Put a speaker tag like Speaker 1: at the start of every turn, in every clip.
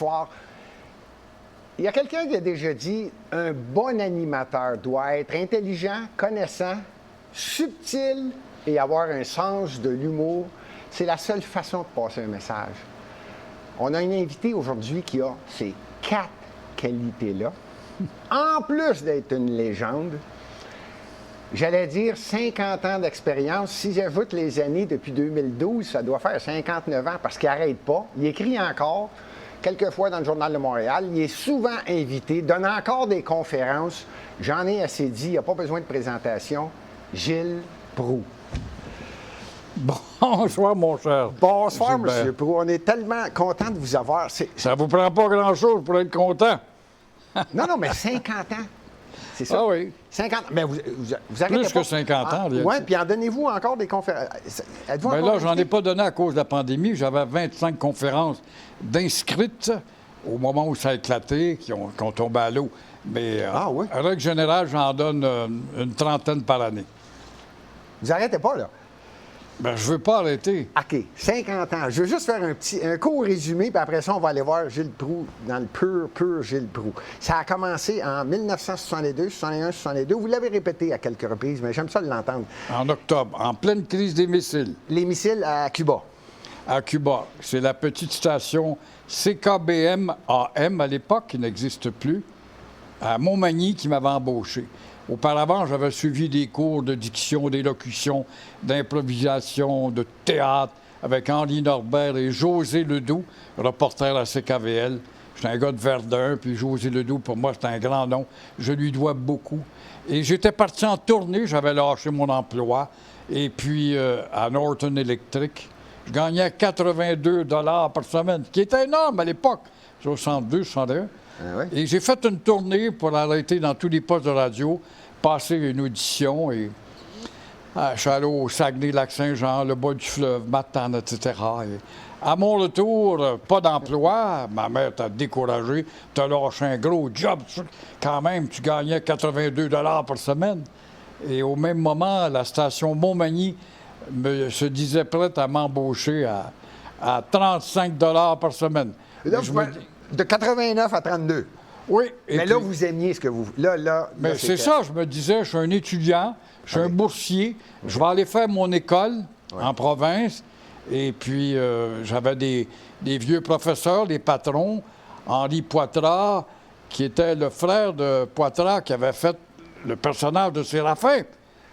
Speaker 1: Bonsoir. Il y a quelqu'un qui a déjà dit un bon animateur doit être intelligent, connaissant, subtil et avoir un sens de l'humour. C'est la seule façon de passer un message. On a une invitée aujourd'hui qui a ces 4 qualités-là. En plus d'être une légende, j'allais dire 50 ans d'expérience. Si j'ajoute les années depuis 2012, ça doit faire 59 ans parce qu'il n'arrête pas. Il écrit encore, quelquefois dans le Journal de Montréal. Il est souvent invité, donne encore des conférences. J'en ai assez dit, il n'y a pas besoin de présentation. Gilles Proulx.
Speaker 2: Bonsoir, mon cher.
Speaker 1: Bonsoir, M. Proulx. On est tellement content de vous avoir.
Speaker 2: Ça vous prend pas grand-chose pour être content.
Speaker 1: Non, mais 50 ans. C'est ça?
Speaker 2: Ah oui.
Speaker 1: 50 mais vous arrêtez
Speaker 2: Plus
Speaker 1: pas.
Speaker 2: que 50 ans.
Speaker 1: Oui, puis en donnez-vous encore des conférences?
Speaker 2: Bien là, j'en ai pas donné à cause de la pandémie. J'avais 25 conférences d'inscrites au moment où ça a éclaté, qui ont tombé à l'eau. Mais
Speaker 1: oui?
Speaker 2: en règle générale, j'en donne une trentaine par année.
Speaker 1: Vous arrêtez pas, là?
Speaker 2: Bien, je veux pas arrêter.
Speaker 1: OK, 50 ans. Je veux juste faire un court résumé, puis après ça, on va aller voir Gilles Proulx dans le pur Gilles Proulx. Ça a commencé en 1962, 61, 62. Vous l'avez répété à quelques reprises, mais j'aime ça l'entendre.
Speaker 2: En octobre, en pleine crise des missiles.
Speaker 1: Les missiles à Cuba.
Speaker 2: À Cuba. C'est la petite station CKBM-AM à l'époque, qui n'existe plus, à Montmagny, qui m'avait embauché. Auparavant, j'avais suivi des cours de diction, d'élocution, d'improvisation, de théâtre avec Henri Norbert et José Ledoux, reporter à CKVL. J'étais un gars de Verdun, puis José Ledoux, pour moi, c'est un grand nom. Je lui dois beaucoup. Et j'étais parti en tournée, j'avais lâché mon emploi. Et puis, à Norton Electric, je gagnais 82 $ par semaine, ce qui était énorme à l'époque, 62, 61.
Speaker 1: Ah ouais?
Speaker 2: Et j'ai fait une tournée pour arrêter dans tous les postes de radio, passer une audition. Et je suis allé au Saguenay-Lac-Saint-Jean, le bas du fleuve, Matane, etc. Et à mon retour, pas d'emploi. Ma mère t'a découragé. T'as lâché un gros job. Quand même, tu gagnais 82 $ par semaine. Et au même moment, la station Montmagny se disait prête à m'embaucher à 35 $ par semaine.
Speaker 1: Là, de 89 à 32.
Speaker 2: Oui.
Speaker 1: Mais là, vous aimiez ce que vous... Là,
Speaker 2: mais c'est ça, je me disais, je suis un étudiant, je suis un boursier, je vais aller faire mon école en province. Et puis, j'avais des vieux professeurs, des patrons, Henri Poitras, qui était le frère de Poitras, qui avait fait le personnage de Séraphin,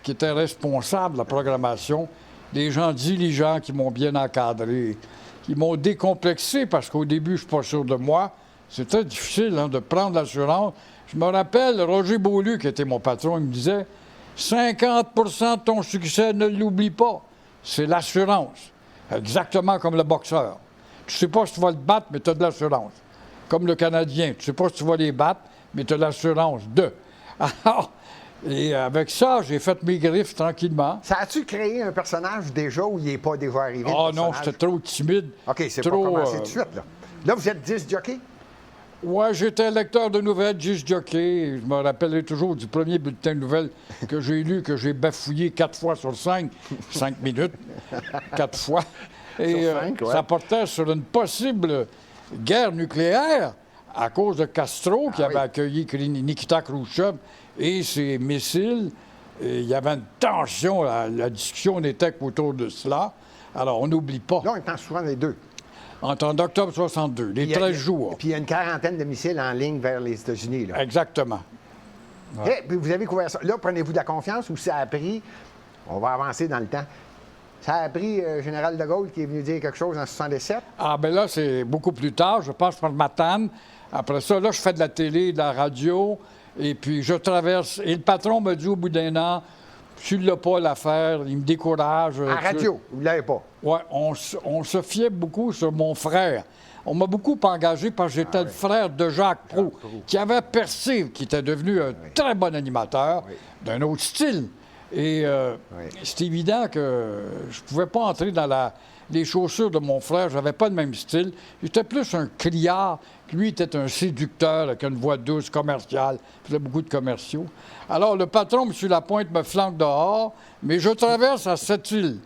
Speaker 2: qui était responsable de la programmation. Des gens diligents qui m'ont bien encadré, qui m'ont décomplexé, parce qu'au début, je ne suis pas sûr de moi. C'est très difficile de prendre l'assurance. Je me rappelle, Roger Beaulieu, qui était mon patron, il me disait « 50 % de ton succès, ne l'oublie pas. C'est l'assurance. » Exactement comme le boxeur. Tu ne sais pas si tu vas le battre, mais tu as de l'assurance. Comme le Canadien, tu ne sais pas si tu vas les battre, mais tu as de l'assurance de. Alors, et avec ça, j'ai fait mes griffes tranquillement.
Speaker 1: Ça a-tu créé un personnage déjà ou il n'est pas déjà arrivé?
Speaker 2: Ah non, j'étais trop timide.
Speaker 1: OK, c'est
Speaker 2: trop,
Speaker 1: pas commencé tout de suite, là. Là, vous êtes disc jockey?
Speaker 2: Oui, j'étais lecteur de nouvelles, disc jockey. Je me rappellerai toujours du premier bulletin de nouvelles que j'ai lu, que j'ai bafouillé 4 fois sur 5 minutes, 4 fois. Et
Speaker 1: sur 5,
Speaker 2: ça portait sur une possible guerre nucléaire à cause de Castro, qui avait accueilli Nikita Khrouchtchev et ses missiles. Et il y avait une tension, la discussion n'était qu'autour de cela. Alors, on n'oublie pas.
Speaker 1: Là, on entend souvent les deux.
Speaker 2: En octobre 62, les 13 jours.
Speaker 1: Puis il y a une quarantaine de missiles en ligne vers les États-Unis, là.
Speaker 2: Exactement.
Speaker 1: Ouais. Puis vous avez couvert ça. Là, prenez-vous de la confiance ou ça a pris... On va avancer dans le temps. Ça a pris Général de Gaulle qui est venu dire quelque chose en 67?
Speaker 2: Ah, bien là, c'est beaucoup plus tard. Je passe par Matane. Après ça, là, je fais de la télé, de la radio. Et puis, je traverse. Et le patron me dit au bout d'un an, tu ne l'as pas l'affaire, il me décourage.
Speaker 1: En radio, vous ne l'avez pas?
Speaker 2: Oui, on se fiait beaucoup sur mon frère. On m'a beaucoup engagé parce que j'étais le frère de Jacques Proulx, qui avait percé, qui était devenu un très bon animateur d'un autre style. Et c'est évident que je ne pouvais pas entrer dans les chaussures de mon frère. Je n'avais pas le même style. J'étais plus un criard. Lui était un séducteur avec une voix douce, commerciale. Il faisait beaucoup de commerciaux. Alors, le patron, M. Lapointe, me flanque dehors, mais je traverse à Sept-Îles.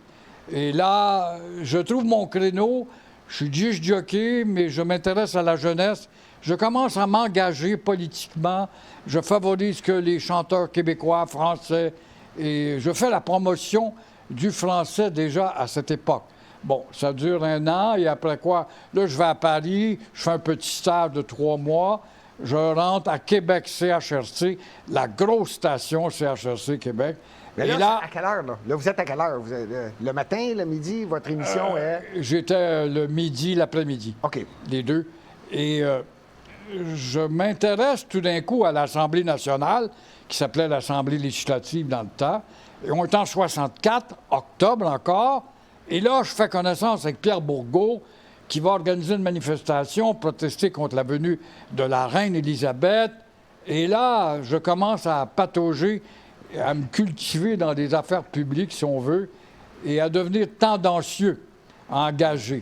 Speaker 2: Et là, je trouve mon créneau. Je suis disc jockey, mais je m'intéresse à la jeunesse. Je commence à m'engager politiquement. Je favorise que les chanteurs québécois, français, et je fais la promotion du français déjà à cette époque. Bon, ça dure 1 an, et après quoi, là, je vais à Paris, je fais un petit stage de 3 mois, je rentre à Québec CHRC, la grosse station CHRC Québec.
Speaker 1: Mais là,
Speaker 2: et là,
Speaker 1: à quelle heure, là? Là, vous êtes à quelle heure? Vous êtes, le matin, le midi, votre émission est...
Speaker 2: j'étais le midi, l'après-midi.
Speaker 1: OK.
Speaker 2: Les deux. Et je m'intéresse tout d'un coup à l'Assemblée nationale, qui s'appelait l'Assemblée législative dans le temps. Et on est en 64, octobre encore. Et là, je fais connaissance avec Pierre Bourgault, qui va organiser une manifestation, protester contre la venue de la reine Élisabeth. Et là, je commence à patauger, à me cultiver dans des affaires publiques, si on veut, et à devenir tendancieux, engagé.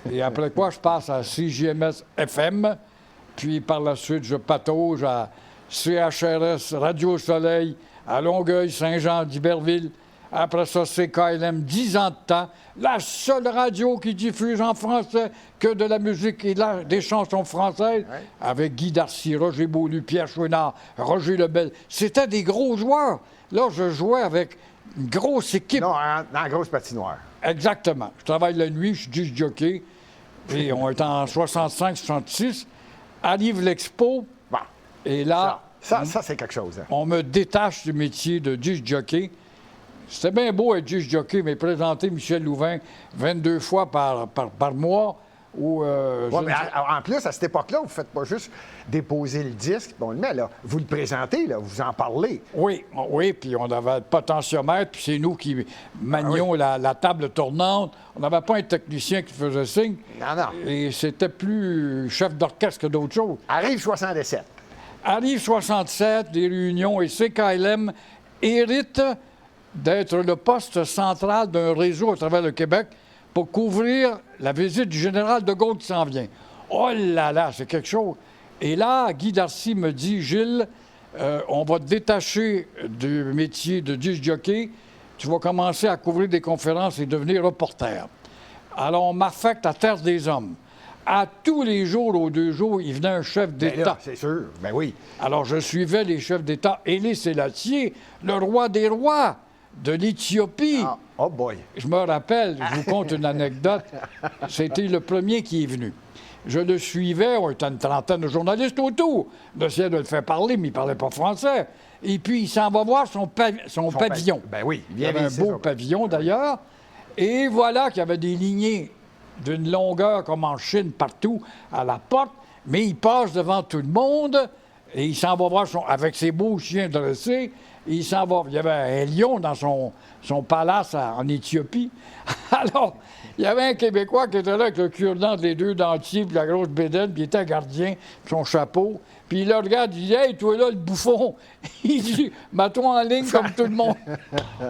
Speaker 2: Et après quoi, je passe à CJMS FM, puis par la suite, je patauge à CHRS, Radio Soleil, à Longueuil, Saint-Jean, d'Iberville. Après ça, CKLM, 10 ans de temps. La seule radio qui diffuse en français que de la musique et des chansons françaises, avec Guy Darcy, Roger Beaulieu, Pierre Chouinard, Roger Lebel. C'était des gros joueurs. Là, je jouais avec une grosse équipe.
Speaker 1: Non, dans la grosse patinoire.
Speaker 2: Exactement. Je travaille la nuit, je suis disc jockey. Et on est en 65-66. Arrive l'Expo.
Speaker 1: Bon.
Speaker 2: Et là,
Speaker 1: ça c'est quelque chose. Hein.
Speaker 2: on me détache du métier de disc jockey. C'était bien beau être disc jockey, mais présenter Michel Louvain 22 fois par mois.
Speaker 1: Mais en plus, à cette époque-là, vous ne faites pas juste déposer le disque, puis on le met là. Vous le présentez, là, vous en parlez.
Speaker 2: Oui, puis on avait le potentiomètre, puis c'est nous qui manions la table tournante. On n'avait pas un technicien qui faisait signe.
Speaker 1: Non.
Speaker 2: Et c'était plus chef d'orchestre que d'autres choses.
Speaker 1: Arrive 77.
Speaker 2: Arrive 67, des réunions, et CKLM hérite d'être le poste central d'un réseau à travers le Québec pour couvrir la visite du général de Gaulle qui s'en vient. Oh là là, c'est quelque chose. Et là, Guy Darcy me dit, Gilles, on va te détacher du métier de disc jockey. Tu vas commencer à couvrir des conférences et devenir reporter. Alors, on m'affecte à Terre des Hommes. À tous les jours, aux 2 jours, il venait un chef d'État.
Speaker 1: Là, c'est sûr, ben oui.
Speaker 2: Alors, je suivais les chefs d'État. Haïlé Sélassié, le roi des rois de l'Éthiopie.
Speaker 1: Ah, oh boy.
Speaker 2: Je me rappelle, je vous conte une anecdote. C'était le premier qui est venu. Je le suivais, on était une trentaine de journalistes autour. J'essayais de le faire parler, mais il ne parlait pas français. Et puis, il s'en va voir son pavillon.
Speaker 1: Ben oui,
Speaker 2: Il y avait un beau pavillon, d'ailleurs. Et voilà qu'il y avait des lignées d'une longueur comme en Chine partout à la porte, mais il passe devant tout le monde et il s'en va voir avec ses beaux chiens dressés. Il s'en va. Il y avait un lion dans son palace en Éthiopie. Alors, il y avait un Québécois qui était là avec le cure-dent entre les 2 dentiers, puis la grosse bédaine, puis il était un gardien, puis son chapeau. Puis il le regarde, il dit « Hey, toi là, le bouffon! » Il dit « Mets-toi en ligne comme tout le monde. »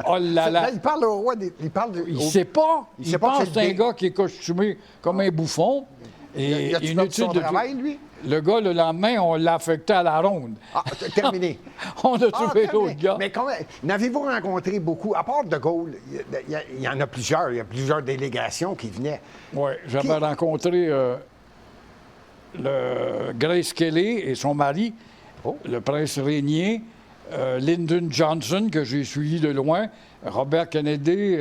Speaker 2: Oh là là!
Speaker 1: Là, il parle au roi Il parle
Speaker 2: Il sait pas. Il pense que c'est un gars qui est costumé comme un bouffon.
Speaker 1: Et il a une étude de travail, lui?
Speaker 2: Le gars, le lendemain, on l'a affecté à la ronde.
Speaker 1: Ah, terminé.
Speaker 2: On a trouvé l'autre gars.
Speaker 1: Mais n'avez-vous rencontré beaucoup, à part de Gaulle, il y en a plusieurs, il y a plusieurs délégations qui venaient.
Speaker 2: Oui, j'avais rencontré le Grace Kelly et son mari, le prince Régnier, Lyndon Johnson, que j'ai suivi de loin, Robert Kennedy,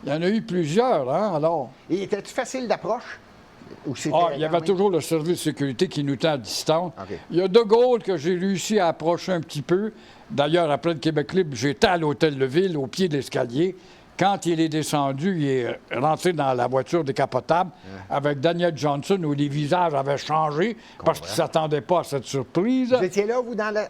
Speaker 2: il y en a eu plusieurs, hein, alors.
Speaker 1: Et était-tu facile d'approche?
Speaker 2: Il y avait toujours le service de sécurité qui nous tient à distance.
Speaker 1: Okay.
Speaker 2: Il y a De Gaulle que j'ai réussi à approcher un petit peu. D'ailleurs, après le Québec libre, j'étais à l'Hôtel de Ville, au pied de l'escalier. Quand il est descendu, il est rentré dans la voiture décapotable avec Daniel Johnson, où les visages avaient changé parce qu'ils ne s'attendaient pas à cette surprise.
Speaker 1: Vous étiez là, vous, dans la...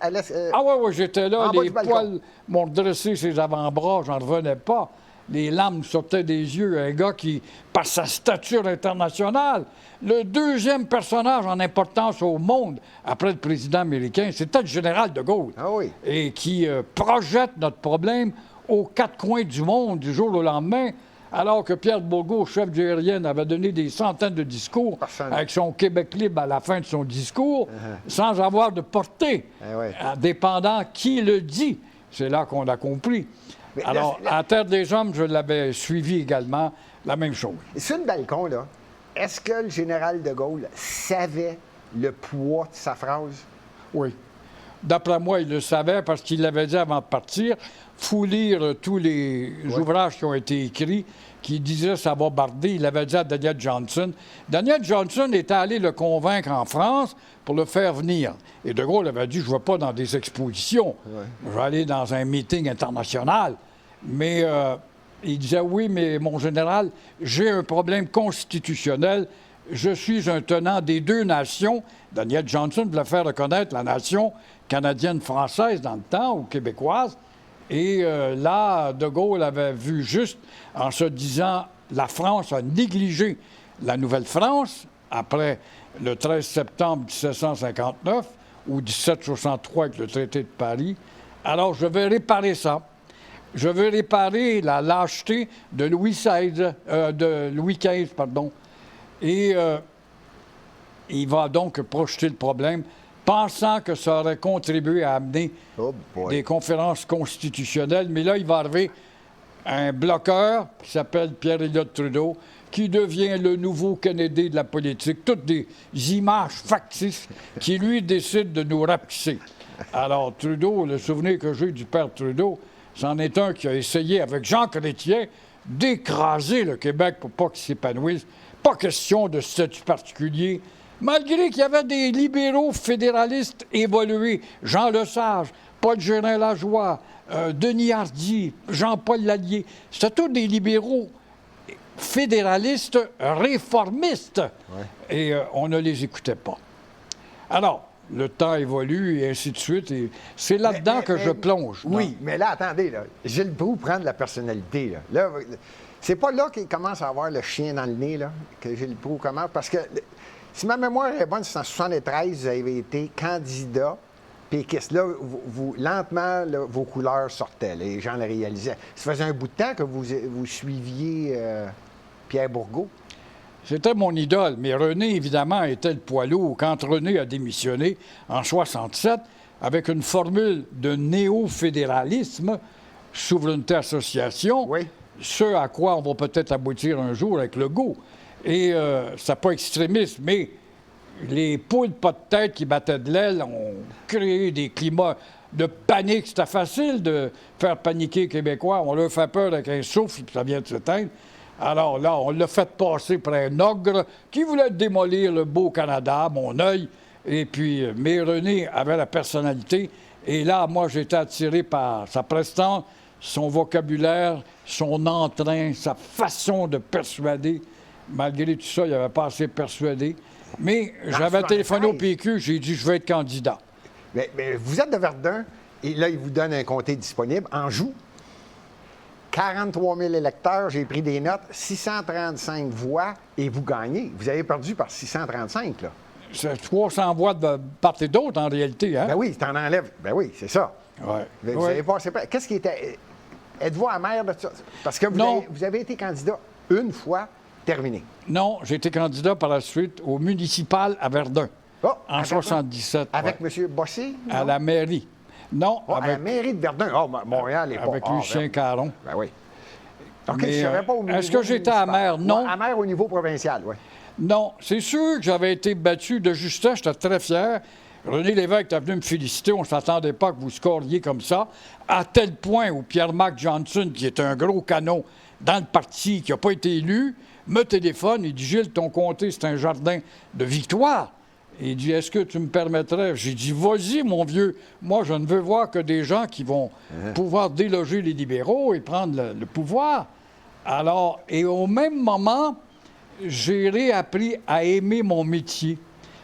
Speaker 2: Ah oui, j'étais là. Les poils m'ont dressé ses avant-bras, j'en revenais pas. Les larmes sortaient des yeux. Un gars qui, par sa stature internationale, le 2e personnage en importance au monde, après le président américain, c'était le général de Gaulle.
Speaker 1: Ah oui.
Speaker 2: Et qui projette notre problème aux 4 coins du monde, du jour au lendemain, alors que Pierre Bourgault, chef du aérien, avait donné des centaines de discours avec son Québec libre à la fin de son discours, sans avoir de portée, dépendant qui le dit. C'est là qu'on a compris. Mais alors, à Terre des Hommes, je l'avais suivi également, la même chose.
Speaker 1: Sur le balcon, là, est-ce que le général de Gaulle savait le poids de sa phrase?
Speaker 2: Oui. D'après moi, il le savait parce qu'il l'avait dit avant de partir. Faut lire tous les ouvrages qui ont été écrits qui disaient ça va barder. Il l'avait dit à Daniel Johnson. Daniel Johnson était allé le convaincre en France pour le faire venir. Et De Gaulle avait dit, je ne vais pas dans des expositions. Je vais aller dans un meeting international. Mais il disait, oui, mais mon général, j'ai un problème constitutionnel. Je suis un tenant des deux nations. Daniel Johnson voulait faire reconnaître la nation canadienne-française dans le temps, ou québécoise. Et là, De Gaulle avait vu juste en se disant la France a négligé la Nouvelle-France après le 13 septembre 1759 ou 1763 avec le traité de Paris. Alors, je vais réparer ça. Je vais réparer la lâcheté de Louis XV, pardon. Et il va donc projeter le problème, pensant que ça aurait contribué à amener des conférences constitutionnelles. Mais là, il va arriver un bloqueur qui s'appelle Pierre-Éliott Trudeau, qui devient le nouveau Kennedy de la politique. Toutes des images factices qui, lui, décident de nous rapetisser. Alors, Trudeau, le souvenir que j'ai du père Trudeau, c'en est un qui a essayé, avec Jean Chrétien, d'écraser le Québec pour pas qu'il s'épanouisse. Pas question de statut particulier. Malgré qu'il y avait des libéraux fédéralistes évolués, Jean Lesage, Paul Gérin-Lajoie, Denis Hardy, Jean-Paul Lallier, c'était tous des libéraux fédéralistes réformistes. Ouais. Et on ne les écoutait pas. Alors, le temps évolue et ainsi de suite. Et c'est là-dedans que je plonge.
Speaker 1: Oui, mais là, attendez, là, Gilles Proulx prend de la personnalité. Là, c'est pas là qu'il commence à avoir le chien dans le nez, là, que Gilles Proulx commence. Parce que, si ma mémoire est bonne, c'est en 1973, vous avez été candidat péquiste. Là, lentement, là, vos couleurs sortaient. Là, les gens le réalisaient. Ça faisait un bout de temps que vous suiviez Pierre Bourgault.
Speaker 2: C'était mon idole, mais René, évidemment, était le poids lourd. Quand René a démissionné en 1967, avec une formule de néo-fédéralisme, souveraineté association, oui. Ce à quoi on va peut-être aboutir un jour avec Legault. Et c'est pas extrémiste, mais les poules pas de tête qui battaient de l'aile ont créé des climats de panique. C'était facile de faire paniquer les Québécois. On leur fait peur avec un souffle, puis ça vient de s'éteindre. Alors là, on l'a fait passer pour un ogre qui voulait démolir le beau Canada, mon œil. Et puis, mais René avait la personnalité. Et là, moi, j'étais attiré par sa prestance, son vocabulaire, son entrain, sa façon de persuader. Malgré tout ça, il n'avait pas assez persuadé. Mais j'avais téléphoné au PQ, j'ai dit, je vais être candidat.
Speaker 1: Mais vous êtes de Verdun, et là, il vous donne un comté disponible. Anjou, 43 000 électeurs, j'ai pris des notes, 635 voix, et vous gagnez. Vous avez perdu par 635, là.
Speaker 2: C'est 300 voix de part et d'autre, en réalité, hein?
Speaker 1: Ben oui, t'en enlèves. Ben oui, c'est ça.
Speaker 2: Ouais.
Speaker 1: Vous avez passé pas. Qu'est-ce qui était... Êtes-vous amer de ça? Parce que vous avez été candidat une fois, terminé.
Speaker 2: Non, j'ai été candidat par la suite au municipal à Verdun, en 1977.
Speaker 1: Avec M. Bossé?
Speaker 2: À la mairie. Non.
Speaker 1: À la mairie de Verdun. Montréal est pas...
Speaker 2: Avec Lucien Caron.
Speaker 1: Ben oui. OK,
Speaker 2: mais,
Speaker 1: je savais pas au niveau
Speaker 2: est-ce que j'étais amer? Non.
Speaker 1: Amer au niveau provincial, oui.
Speaker 2: Non. C'est sûr que j'avais été battu de justesse. J'étais très fier. René Lévesque est venu me féliciter. On ne s'attendait pas que vous scoriez comme ça. À tel point où Pierre-Marc Johnson, qui est un gros canon dans le parti, qui n'a pas été élu, me téléphone. Il dit, Gilles, ton comté, c'est un jardin de victoire. Il dit, est-ce que tu me permettrais? J'ai dit, vas-y, mon vieux. Moi, je ne veux voir que des gens qui vont pouvoir déloger les libéraux et prendre le pouvoir. Alors, et au même moment, j'ai réappris à aimer mon métier.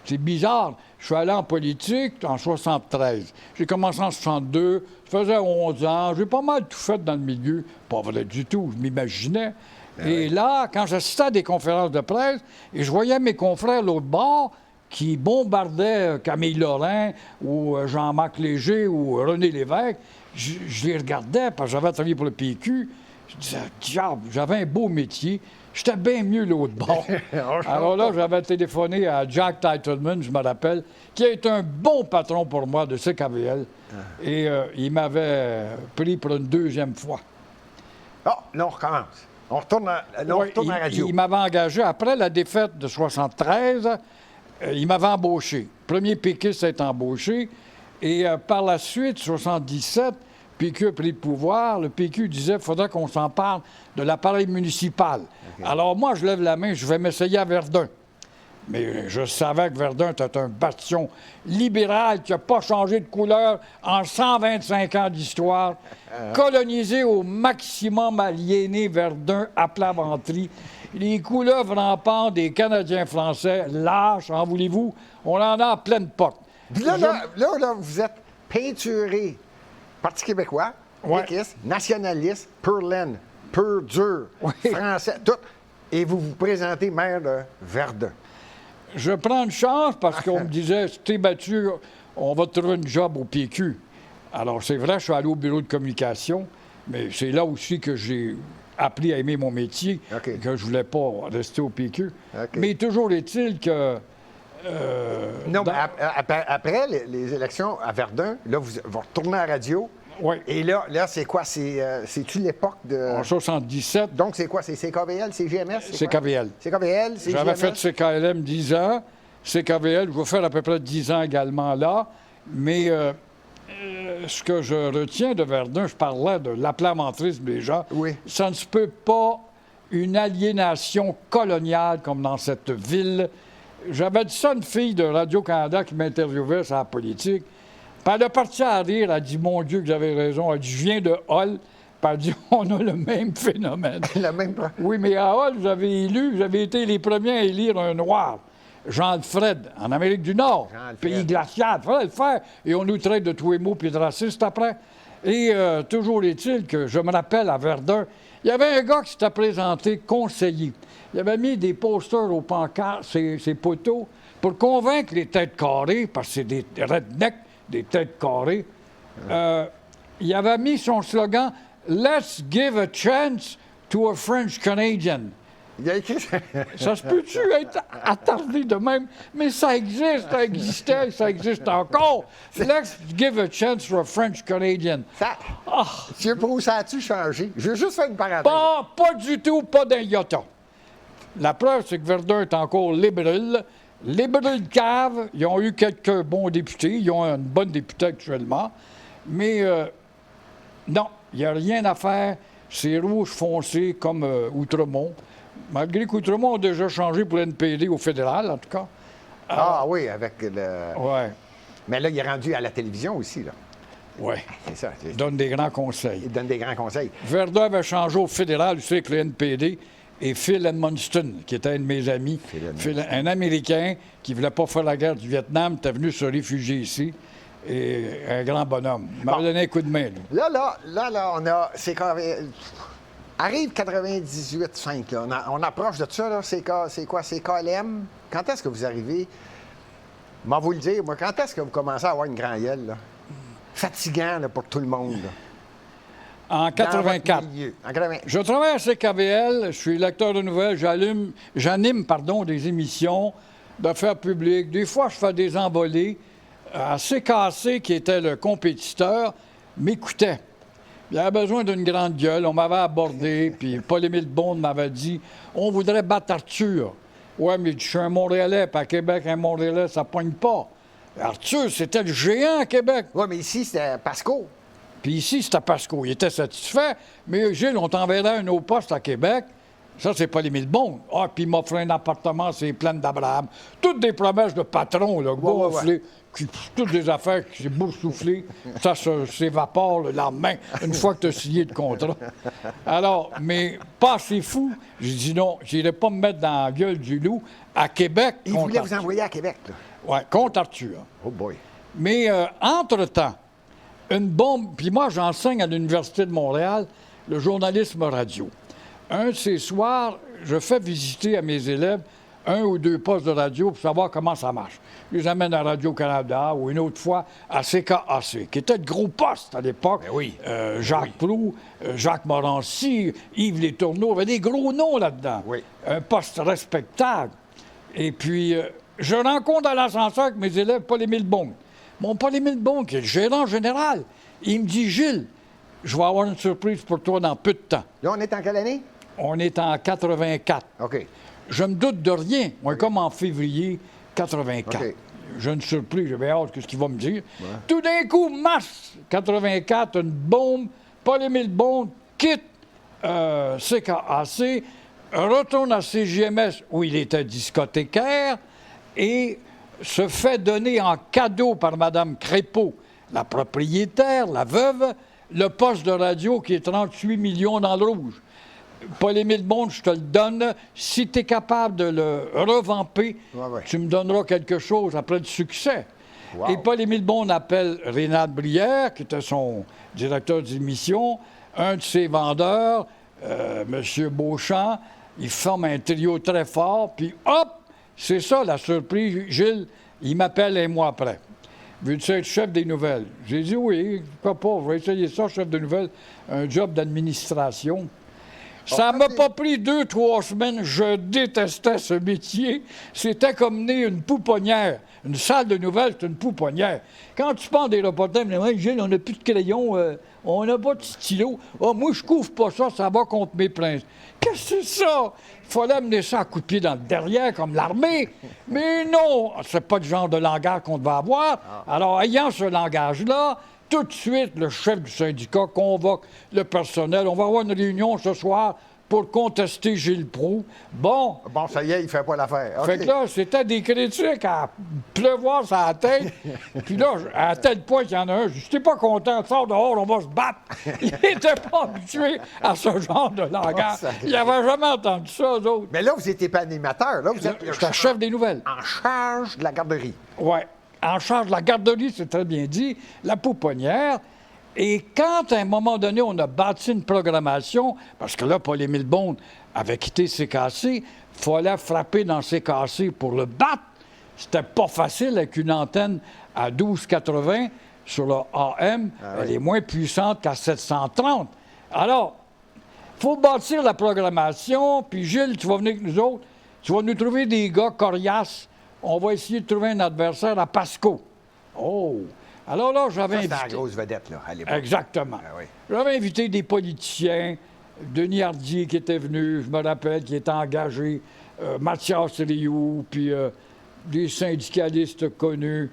Speaker 2: C'est bizarre. Je suis allé en politique en 1973. J'ai commencé en 1962. Ça faisait 11 ans. J'ai pas mal tout fait dans le milieu. Pas vrai du tout. Je m'imaginais. Et là, quand j'assistais à des conférences de presse et je voyais mes confrères l'autre bord qui bombardaient Camille Lorrain ou Jean-Marc Léger ou René Lévesque, je les regardais parce que j'avais travaillé pour le PQ. Je disais, diable, j'avais un beau métier. J'étais bien mieux l'autre bord. Alors là, j'avais téléphoné à Jack Titleman, je me rappelle, qui a été un bon patron pour moi de CKVL. Et il m'avait pris pour une deuxième fois.
Speaker 1: Oh, là, on recommence. On retourne à la radio.
Speaker 2: Il m'avait engagé après la défaite de 73. Il m'avait embauché. Premier péquiste à être embauché. Et par la suite, 77, PQ a pris le pouvoir. Le PQ disait qu'il faudrait qu'on s'en parle de l'appareil municipal. Okay. Alors moi, je lève la main, je vais m'essayer à Verdun. Mais je savais que Verdun était un bastion libéral qui n'a pas changé de couleur en 125 ans d'histoire. Colonisé au maximum, aliéné Verdun à plat ventre. Les couleuvres rampants des Canadiens français, lâches, en voulez-vous, on en a à pleine porte.
Speaker 1: Là, vous êtes peinturé. Parti québécois, péquiste, nationaliste, pur laine, pur dur, français, tout. Et vous vous présentez maire de Verdun.
Speaker 2: Je prends une chance parce qu'on me disait, si t'es battu, on va te trouver une job au PQ. Alors, c'est vrai, je suis allé au bureau de communication, mais c'est là aussi que j'ai appris à aimer mon métier, que je voulais pas rester au PQ. Mais toujours est-il que...
Speaker 1: non, mais après les élections à Verdun, là, vous retournez à la radio.
Speaker 2: Oui.
Speaker 1: Et là c'est quoi? C'est-tu l'époque de...
Speaker 2: En 77.
Speaker 1: Donc, c'est quoi? C'est CKVL, c'est GMS?
Speaker 2: C'est CKVL.
Speaker 1: CKVL, c'est
Speaker 2: J'avais
Speaker 1: GMS?
Speaker 2: fait CKLM 10 ans. CKVL, je vais faire à peu près 10 ans également là. Mais ce que je retiens de Verdun, je parlais de l'aplamentrisme déjà.
Speaker 1: Oui. Ça
Speaker 2: ne se peut pas une aliénation coloniale comme dans cette ville. J'avais dit ça à une fille de Radio-Canada qui m'interviewait sur la politique. Puis elle a parti à rire, elle a dit, mon Dieu, que j'avais raison. Elle dit, je viens de Hull. Puis elle a dit, on a le même phénomène. Oui, mais à Hull, vous avez été les premiers à élire un noir, Jean-Alfred, en Amérique du Nord, pays glacial. Il fallait le faire. Et on nous traite de tous les mots puis de racistes après. Et toujours est-il que je me rappelle à Verdun, il y avait un gars qui s'était présenté conseiller. Il avait mis des posters aux pancartes, ces poteaux, pour convaincre les têtes carrées, parce que c'est des rednecks, des têtes carrées. Il avait mis son slogan « Let's give a chance to a French Canadian ».
Speaker 1: Il a écrit ça.
Speaker 2: Ça se peut-tu être attardé de même? Mais ça existe, ça existait, ça existe encore. Let's give a chance to a French Canadian.
Speaker 1: Monsieur Proulx, ça a-tu changé? Je veux juste faire une parenthèse.
Speaker 2: Pas du tout, pas d'un iota. La preuve, c'est que Verdun est encore libéral. Libéral cave, ils ont eu quelques bons députés. Ils ont une bonne députée actuellement. Mais non, il n'y a rien à faire. C'est rouge foncé comme Outremont. Malgré qu'Outremont a déjà changé pour l'NPD au fédéral, en tout cas.
Speaker 1: Oui, avec le...
Speaker 2: Oui.
Speaker 1: Mais là, il est rendu à la télévision aussi, là.
Speaker 2: Oui.
Speaker 1: C'est ça.
Speaker 2: Il donne des grands conseils.
Speaker 1: Il donne des grands conseils.
Speaker 2: Verdun avait changé au fédéral aussi avec le NPD. Et Phil Edmundston, qui était un de mes amis, un Américain qui ne voulait pas faire la guerre du Vietnam, était venu se réfugier ici. Et un grand bonhomme. Il m'a donné un coup de main. Lui.
Speaker 1: Là, on a... Arrive 98-5, là. On approche de ça, là. C'est quoi? C'est KLM? Quand est-ce que vous arrivez? Moi, vous le dire, moi, quand est-ce que vous commencez à avoir une grande gueule, là? Fatigant, là, pour tout le monde, là.
Speaker 2: En 84. Je travaille à CKVL, je suis lecteur de nouvelles, j'anime des émissions d'affaires publiques. Des fois, je fais des envolées. CKC, qui était le compétiteur, m'écoutait. Il avait besoin d'une grande gueule. On m'avait abordé, puis Paul-Émile Bond m'avait dit « On voudrait battre Arthur. » Ouais, mais je suis un Montréalais, puis à Québec, un Montréalais, ça pogne pas. Arthur, c'était le géant à Québec.
Speaker 1: Oui, mais ici, c'était Pasco.
Speaker 2: Puis ici, c'était Pasco. Il était satisfait. Mais Gilles, on t'enverrait un autre poste à Québec. Ça, c'est pas les 1000 bons. Ah, puis il m'offrait un appartement, c'est plein d'Abraham. Toutes des promesses de patron, là, gonflées. Toutes des affaires qui s'est boursouflées. Ça s'évapore le lendemain, une fois que tu as signé le contrat. Alors, mais pas assez fou. J'ai dit non, j'irai pas me mettre dans la gueule du loup à Québec.
Speaker 1: Il voulait vous envoyer à Québec, là.
Speaker 2: Oui, contre Arthur.
Speaker 1: Oh boy.
Speaker 2: Mais entre-temps, une bombe, puis moi, j'enseigne à l'Université de Montréal le journalisme radio. Un de ces soirs, je fais visiter à mes élèves un ou deux postes de radio pour savoir comment ça marche. Je les amène à Radio-Canada ou une autre fois à CKAC, qui était de gros postes à l'époque.
Speaker 1: Oui.
Speaker 2: Jacques Proulx, Jacques Morancy, Yves Les Tourneaux, il y avait des gros noms là-dedans.
Speaker 1: Oui.
Speaker 2: Un poste respectable. Et puis, je rencontre dans l'ascenseur avec mes élèves Paul-Émile Bond. Mon Paul-Émile Bond, qui est le gérant général, il me dit « Gilles, je vais avoir une surprise pour toi dans peu de temps. »
Speaker 1: Là, on est en quelle année?
Speaker 2: On est en 84.
Speaker 1: OK.
Speaker 2: Je me doute de rien. On est comme en février 84.
Speaker 1: OK.
Speaker 2: Je ne suis surpris, j'avais hâte de ce qu'il va me dire. Ouais. Tout d'un coup, mars 84, une bombe, Paul-Émile Beaune quitte CKAC, retourne à CJMS où il était discothécaire et se fait donner en cadeau par Mme Crépeau, la propriétaire, la veuve, le poste de radio qui est 38 millions dans le rouge. Paul-Émile Beaune, je te le donne. Si tu es capable de le revamper, tu me donneras quelque chose après le succès. Wow. Et Paul-Émile Beaune appelle Rénal Brière, qui était son directeur d'émission, un de ses vendeurs, M. Beauchamp. Ils forment un trio très fort, puis hop, c'est ça la surprise. Gilles, il m'appelle un mois après. Veux-tu être chef des nouvelles? J'ai dit oui, pourquoi pas, je vais essayer ça, chef des nouvelles, un job d'administration. Ça m'a pas pris 2-3 semaines. Je détestais ce métier. C'était comme mener une pouponnière. Une salle de nouvelles, c'est une pouponnière. Quand tu prends des reporters, Gilles, on n'a plus de crayon, on n'a pas de stylo. Oh, moi, je couvre pas ça, ça va contre mes plaintes. Qu'est-ce que c'est ça? Il fallait amener ça à coup de pied dans le derrière, comme l'armée. Mais non, c'est pas le genre de langage qu'on devait avoir. Alors, ayant ce langage-là, tout de suite, le chef du syndicat convoque le personnel. On va avoir une réunion ce soir pour contester Gilles Proulx. Bon,
Speaker 1: ça y est, il ne fait pas l'affaire. Okay.
Speaker 2: Fait que là, c'était des critiques à pleuvoir sur la tête. Puis là, à tel point qu'il y en a un, je n'étais pas content, sors dehors, on va se battre. Il n'était pas habitué à ce genre de langage. Il n'avait jamais entendu ça, eux autres.
Speaker 1: Mais là, vous n'étiez pas animateur. Là, vous êtes
Speaker 2: j'étais chef des nouvelles.
Speaker 1: En charge de la garderie.
Speaker 2: Oui. En charge de la garderie, c'est très bien dit, la pouponnière. Et quand, à un moment donné, on a bâti une programmation, parce que là, Paul-Émile Beaune avait quitté CKAC, il fallait frapper dans CKAC pour le battre. C'était pas facile avec une antenne à 1280 sur le AM. Elle est moins puissante qu'à 730. Alors, il faut bâtir la programmation, puis Gilles, tu vas venir avec nous autres, tu vas nous trouver des gars coriaces. On va essayer de trouver un adversaire à Pasco. Oh! Alors là, j'avais invité...
Speaker 1: C'était la grosse vedette, là, à l'époque.
Speaker 2: Exactement. J'avais invité des politiciens, Denis Hardier qui était venu, je me rappelle, qui était engagé, Mathias Rioux, puis des syndicalistes connus.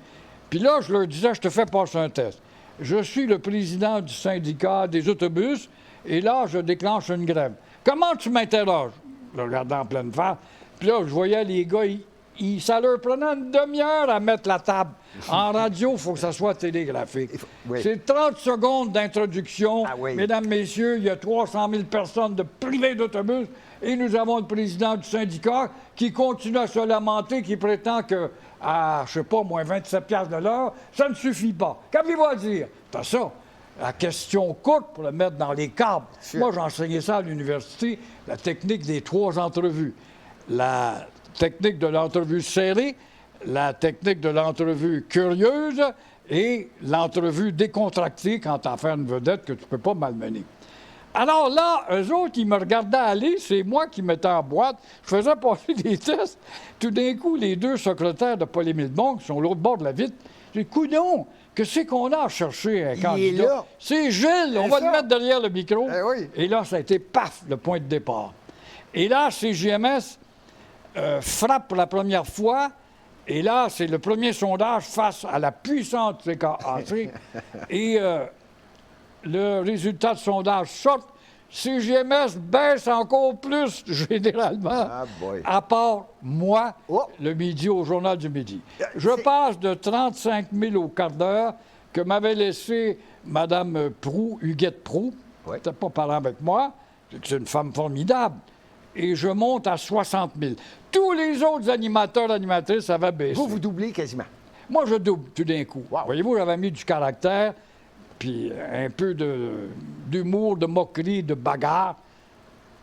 Speaker 2: Puis là, je leur disais, je te fais passer un test. Je suis le président du syndicat des autobus, et là, je déclenche une grève. Comment tu m'interroges? Je le regardais en pleine face. Puis là, je voyais les gars... ça leur prenait une demi-heure à mettre la table. En radio, il faut que ça soit télégraphique. Oui. C'est 30 secondes d'introduction. Mesdames, messieurs, il y a 300 000 personnes de privés d'autobus et nous avons le président du syndicat qui continue à se lamenter, qui prétend que, à, je sais pas, moins 27 $ de l'heure, ça ne suffit pas. Qu'avez-vous à dire? C'est ça. La question courte pour le mettre dans les câbles. Moi, j'ai enseigné ça à l'université, la technique des 3 entrevues. La technique de l'entrevue serrée, la technique de l'entrevue curieuse et l'entrevue décontractée quand tu as affaire à une vedette que tu ne peux pas malmener. Alors là, eux autres, ils me regardaient aller, c'est moi qui mettais en boîte, je faisais passer des tests. Tout d'un coup, les 2 secrétaires de Paul-Émile Beaune, qui sont l'autre bord de la vitre, j'ai dit, coudonc, que c'est qu'on a à chercher un candidat? C'est Gilles, on va le mettre derrière le micro. Et là, ça a été paf, le point de départ. Et là, CJMS frappe pour la première fois, et là, c'est le premier sondage face à la puissante CKAC, et le résultat de sondage sort, CJMS baisse encore plus, généralement, à part moi, le midi, au Journal du Midi. Je passe de 35 000 au quart d'heure que m'avait laissé Mme Proulx, Huguette Proulx, qui n'était pas parlant avec moi, c'est une femme formidable, et je monte à 60 000. Tous les autres animateurs, animatrices avaient baissé.
Speaker 1: Vous doublez quasiment.
Speaker 2: Moi, je double tout d'un coup. Wow. Voyez-vous, j'avais mis du caractère, puis un peu d'humour, de moquerie, de bagarre.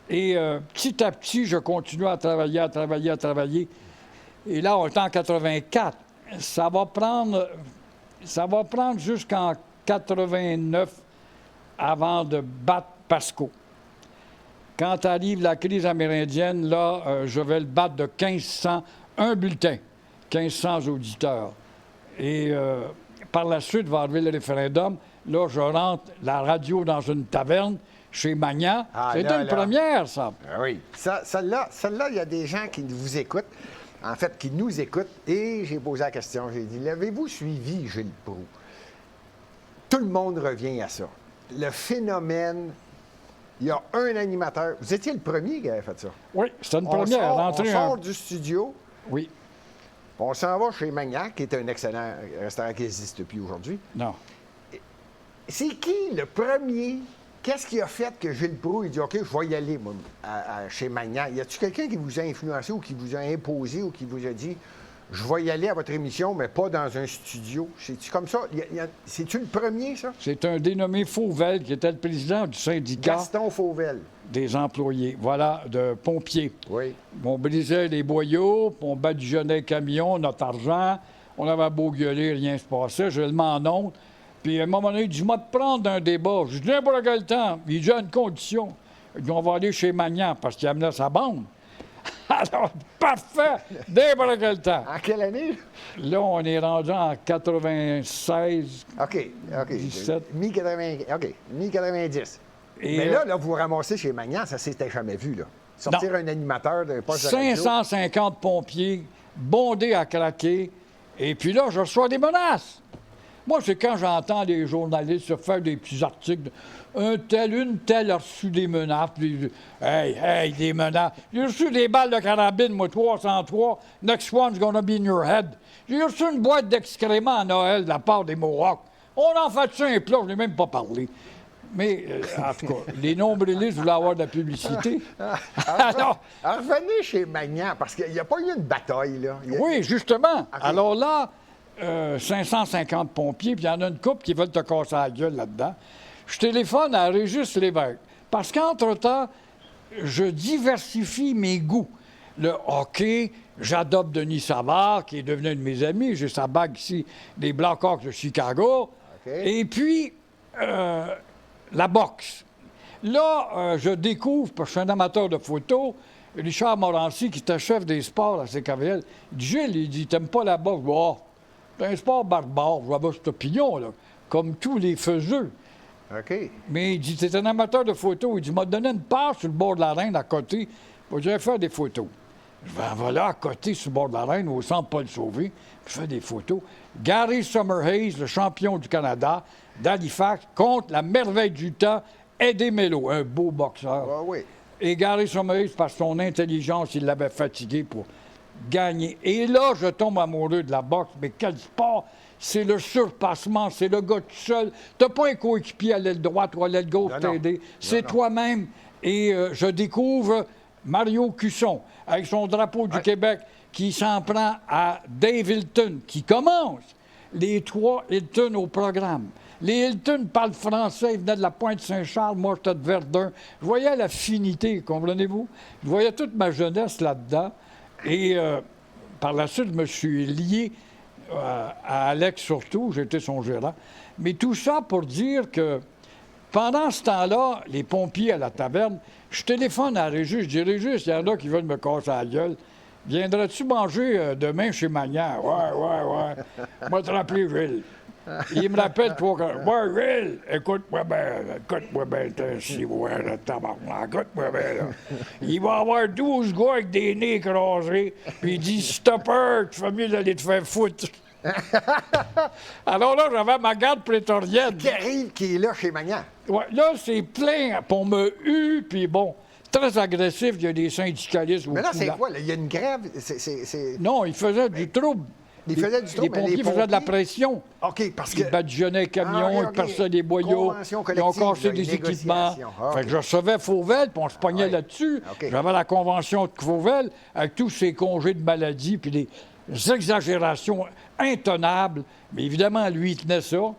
Speaker 2: Et petit à petit, je continue à travailler. Et là, on est en 84. Ça va prendre jusqu'en 89 avant de battre Pasco. Quand arrive la crise amérindienne, là, je vais le battre de 1500, un bulletin, 1500 auditeurs. Et par la suite, va arriver le référendum. Là, je rentre la radio dans une taverne chez Magnan. C'était une première, ça.
Speaker 1: Oui. Celle-là, il y a des gens qui vous écoutent, en fait, qui nous écoutent. Et j'ai posé la question, j'ai dit, l'avez-vous suivi, Gilles Proulx? Tout le monde revient à ça. Le phénomène, il y a un animateur. Vous étiez le premier qui avait fait ça.
Speaker 2: Oui, c'était une première.
Speaker 1: On sort du studio.
Speaker 2: Oui.
Speaker 1: On s'en va chez Magnan, qui est un excellent restaurant qui n'existe plus aujourd'hui.
Speaker 2: Non.
Speaker 1: C'est qui le premier? Qu'est-ce qui a fait que Gilles Proulx, il dit, OK, je vais y aller, moi, chez Magnan? Y a-t-il quelqu'un qui vous a influencé ou qui vous a imposé ou qui vous a dit, je vais y aller à votre émission, mais pas dans un studio? C'est-tu comme ça? C'est-tu le premier, ça?
Speaker 2: C'est un dénommé Fauvel qui était le président du syndicat.
Speaker 1: Gaston Fauvel.
Speaker 2: Des employés, voilà, de pompiers.
Speaker 1: Oui.
Speaker 2: On brisait les boyaux, on badigeonnait le camion, notre argent. On avait beau gueuler, rien ne se passait. Je le mets en honte. Puis à un moment donné, il dit, moi, de prendre un débat. Je dis, n'importe quel temps. Il dit, à une condition. Il dit, on va aller chez Magnan parce qu'il amenait sa bande. Alors, parfait! N'importe quel temps.
Speaker 1: En quelle année?
Speaker 2: Là, on est rendu en 96.
Speaker 1: OK.
Speaker 2: 17.
Speaker 1: Mi-90.
Speaker 2: Et
Speaker 1: mais là, vous ramassez chez Magnan, ça s'était jamais vu, là. Sortir un animateur d'un poste de radio.
Speaker 2: 550 pompiers, bondés à craquer. Et puis là, je reçois des menaces. Moi, c'est quand j'entends les journalistes se faire des petits articles. Une telle a reçu des menaces. Puis, hey, des menaces. J'ai reçu des balles de carabine, moi, 303. Next one's gonna be in your head. J'ai reçu une boîte d'excréments à Noël de la part des Mohawks. On en fait ça un plat, je n'ai même pas parlé. Mais, en tout cas, les nombrilistes voulaient avoir de la publicité.
Speaker 1: Alors, revenez chez Magnan, parce qu'il n'y a pas eu une bataille, là.
Speaker 2: Oui, justement.
Speaker 1: Okay.
Speaker 2: Alors là, 550 pompiers, puis il y en a une couple qui veulent te casser la gueule là-dedans. Je téléphone à Régis Lévesque, parce qu'entre-temps, je diversifie mes goûts. Le hockey, j'adopte Denis Savard, qui est devenu un de mes amis. J'ai sa bague ici, des Blackhawks de Chicago.
Speaker 1: Okay.
Speaker 2: Et puis, la boxe. Là, je découvre, parce que je suis un amateur de photos, Richard Morancy, qui était chef des sports à CKVL, il dit, Gilles, il dit, t'aimes pas la boxe? Oh, c'est un sport barbare, je vois pas cette opinion, là, comme tous les faiseux.
Speaker 1: OK.
Speaker 2: Mais il dit, t'es un amateur de photos. Il dit, m'a donné une part sur le bord de la Reine à côté, pour que faire des photos. Je vais en voilà à côté sur le bord de la Reine, au centre Paul Sauvé, puis je fais des photos. Gary Summerhays, le champion du Canada, d'Halifax, contre la merveille du temps, Eddie Melo, un beau boxeur.
Speaker 1: Ah, oui.
Speaker 2: Et Gary Summerhays, par son intelligence, il l'avait fatigué pour gagner. Et là, je tombe amoureux de la boxe. Mais quel sport! C'est le surpassement, c'est le gars tout seul. T'as pas un coéquipier à l'aile droite ou à l'aile gauche pour t'aider. C'est toi-même. Et je découvre Mario Cusson, avec son drapeau du Québec, qui s'en prend à Dave Hilton, qui commence les 3 Hilton au programme. Les Hilton parlent français, ils venaient de la Pointe-Saint-Charles, moi j'étais de Verdun. Je voyais l'affinité, comprenez-vous? Je voyais toute ma jeunesse là-dedans. Et par la suite, je me suis lié à Alex surtout, j'étais son gérant. Mais tout ça pour dire que pendant ce temps-là, les pompiers à la taverne, je téléphone à Régis, je dis, Régis, il y en a qui veulent me casser la gueule. Viendrais-tu manger demain chez Magnan? Ouais. Moi, te rappeler, Gilles. Il me rappelle 3 fois. Ouais, Gilles, écoute-moi bien, t'es si ouais, là, tabarnak, écoute-moi bien, là. Il va y avoir 12 gars avec des nez écrasés, puis il dit, si t'as peur, tu fais mieux d'aller te faire foutre. Alors là, j'avais ma garde prétorienne.
Speaker 1: Qui arrive, qui est là chez Magnan.
Speaker 2: Ouais, là, c'est plein pour me huer, puis bon, très agressif, il y a des syndicalistes.
Speaker 1: Mais là, c'est quoi? Il y a une grève?
Speaker 2: Non, il faisait du trouble.
Speaker 1: Il faisait du trouble,
Speaker 2: les pompiers faisaient de la pression.
Speaker 1: OK, parce que...
Speaker 2: Ils badigeonnaient les camions, ils perçaient des boyaux, ils ont cassé des équipements. Fait que je recevais Fauvel, puis on se pognait là-dessus. J'avais la convention de Fauvel, avec tous ces congés de maladie, puis des exagérations intenables. Mais évidemment, lui, il tenait ça.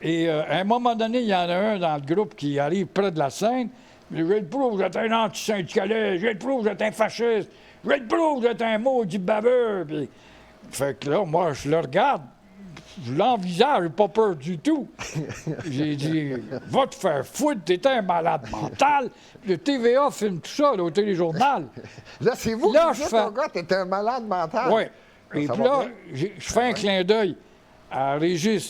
Speaker 2: Et à un moment donné, il y en a un dans le groupe qui arrive près de la scène. Gilles Proulx, vous êtes un anti-syndicaliste. Gilles Proulx, vous êtes un fasciste. Gilles Proulx, vous êtes un maudit baveux. Puis, fait que là, moi, je le regarde. Je l'envisage, j'ai pas peur du tout. J'ai dit, va te faire foutre, t'es un malade mental. Le TVA filme tout ça, là, au téléjournal.
Speaker 1: Là, c'est vous
Speaker 2: là,
Speaker 1: qui dites, ton gars, t'es un malade mental.
Speaker 2: Oui. Et puis là, je fais un clin d'œil. à Régis.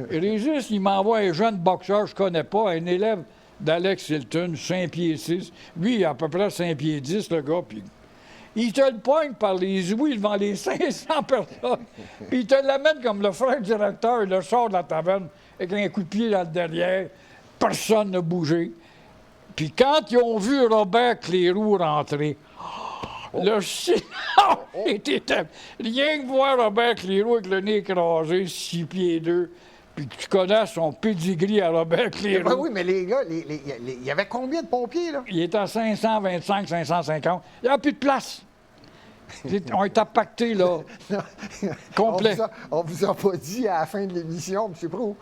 Speaker 2: Et Régis, il m'envoie un jeune boxeur, je ne connais pas, un élève d'Alex Hilton, 5 pieds 6. Lui, il a à peu près 5 pieds 10, le gars, puis il te le poigne par les ouïes devant les 500 personnes. Puis il te l'amène comme le frère directeur, il le sort de la taverne avec un coup de pied dans le derrière. Personne n'a bougé. Puis quand ils ont vu Robert Clérou rentrer, le silence était... Rien que voir Robert Clérou avec le nez écrasé, 6 pieds 2, puis que tu connais son pedigree à Robert Clérou.
Speaker 1: Ben oui, mais les gars, il y avait combien de pompiers, là?
Speaker 2: Il était à 525, 550. Il n'y a plus de place. On est impacté, là. Complet.
Speaker 1: On vous a pas dit à la fin de l'émission, M. Proulx,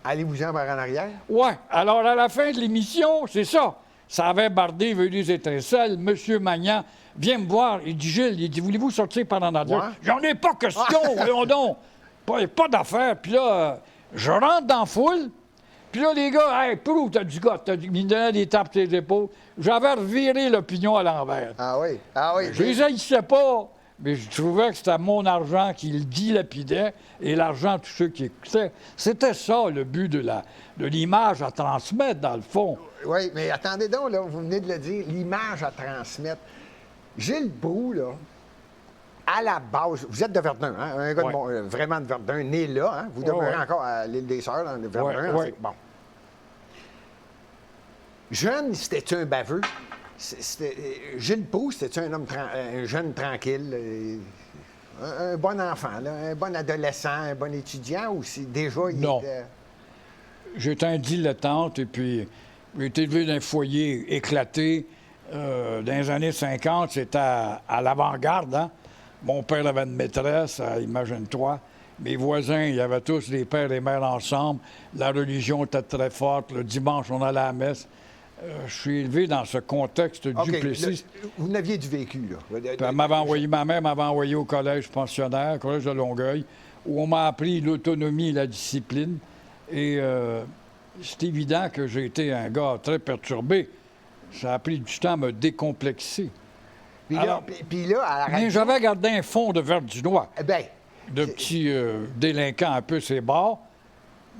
Speaker 1: allez-vous-en par en arrière?
Speaker 2: Oui. Alors, à la fin de l'émission, c'est ça. Ça avait bardé, vu des étincelles. M. Magnan vient me voir. Il dit, Gilles, il dit, voulez-vous sortir par en arrière?
Speaker 1: Ouais.
Speaker 2: J'en ai pas question, voyons donc. Pas d'affaires. Puis là, je rentre dans la foule. Puis là, les gars, hey, Proulx, t'as du gars. Ils me donnaient des tapes sur les épaules. J'avais reviré l'opinion à l'envers.
Speaker 1: Ah oui, ah oui.
Speaker 2: Je les haïssais pas, mais je trouvais que c'était mon argent qu'il dilapidait et l'argent de tous ceux qui écoutaient. C'était ça, le but de l'image à transmettre, dans le fond.
Speaker 1: Oui, mais attendez donc, là, vous venez de le dire, l'image à transmettre. Gilles Proulx, là, à la base, vous êtes de Verdun, hein? Un gars vraiment de Verdun, né là, hein? Vous demeurez encore à l'île des Sœurs, dans le Verdun.
Speaker 2: Ouais.
Speaker 1: Bon. Jeune, c'était-tu un baveux? Gilles Proulx, c'était-tu un jeune tranquille? Un bon enfant, là, un bon adolescent, un bon étudiant, ou si déjà il
Speaker 2: Non.
Speaker 1: était...
Speaker 2: J'étais un dilettante et puis j'ai été élevé dans un foyer éclaté. Dans les années 50, c'était à l'avant-garde, hein? Mon père avait une maîtresse, imagine-toi. Mes voisins, il y avait tous des pères et mères ensemble. La religion était très forte. Le dimanche, on allait à la messe. Je suis élevé dans ce contexte du Plessis.
Speaker 1: Vous n'aviez du vécu, là.
Speaker 2: Puis ma mère m'avait envoyé au collège pensionnaire, collège de Longueuil, où on m'a appris l'autonomie et la discipline. Et c'est évident que j'ai été un gars très perturbé. Ça a pris du temps à me décomplexer.
Speaker 1: Puis là, à la radio...
Speaker 2: Mais j'avais gardé un fond de Verdinois.
Speaker 1: Eh bien...
Speaker 2: De petits délinquants un peu ces bars.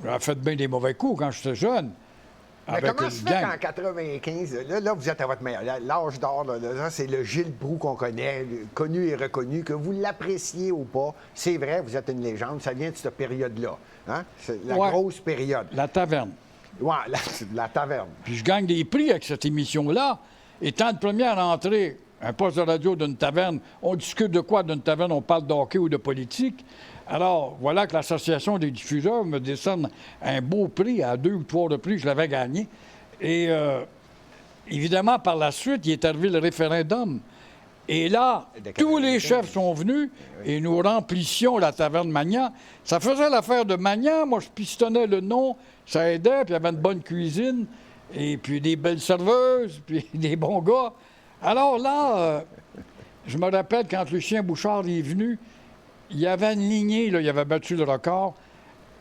Speaker 2: J'avais fait bien des mauvais coups quand j'étais jeune.
Speaker 1: Mais comment se fait qu'en 95, là, vous êtes à votre meilleur, l'âge d'or, là, c'est le Gilles Proulx qu'on connaît, connu et reconnu, que vous l'appréciez ou pas, c'est vrai, vous êtes une légende, ça vient de cette période-là. Hein? C'est la grosse période.
Speaker 2: La taverne.
Speaker 1: Oui, la taverne.
Speaker 2: Puis je gagne des prix avec cette émission-là. Étant le premier à rentrer un poste de radio d'une taverne, on discute de quoi d'une taverne? On parle de hockey ou de politique. Alors, voilà que l'Association des diffuseurs me décerne un beau prix, à 2 ou 3 reprises, je l'avais gagné. Et évidemment, par la suite, il est arrivé le référendum. Et là, tous les chefs sont venus et nous remplissions la taverne Magnan. Ça faisait l'affaire de Magnan. Moi, je pistonnais le nom, ça aidait, puis il y avait une bonne cuisine, et puis des belles serveuses, puis des bons gars. Alors là, je me rappelle quand Lucien Bouchard est venu, il y avait une lignée, là, il avait battu le record.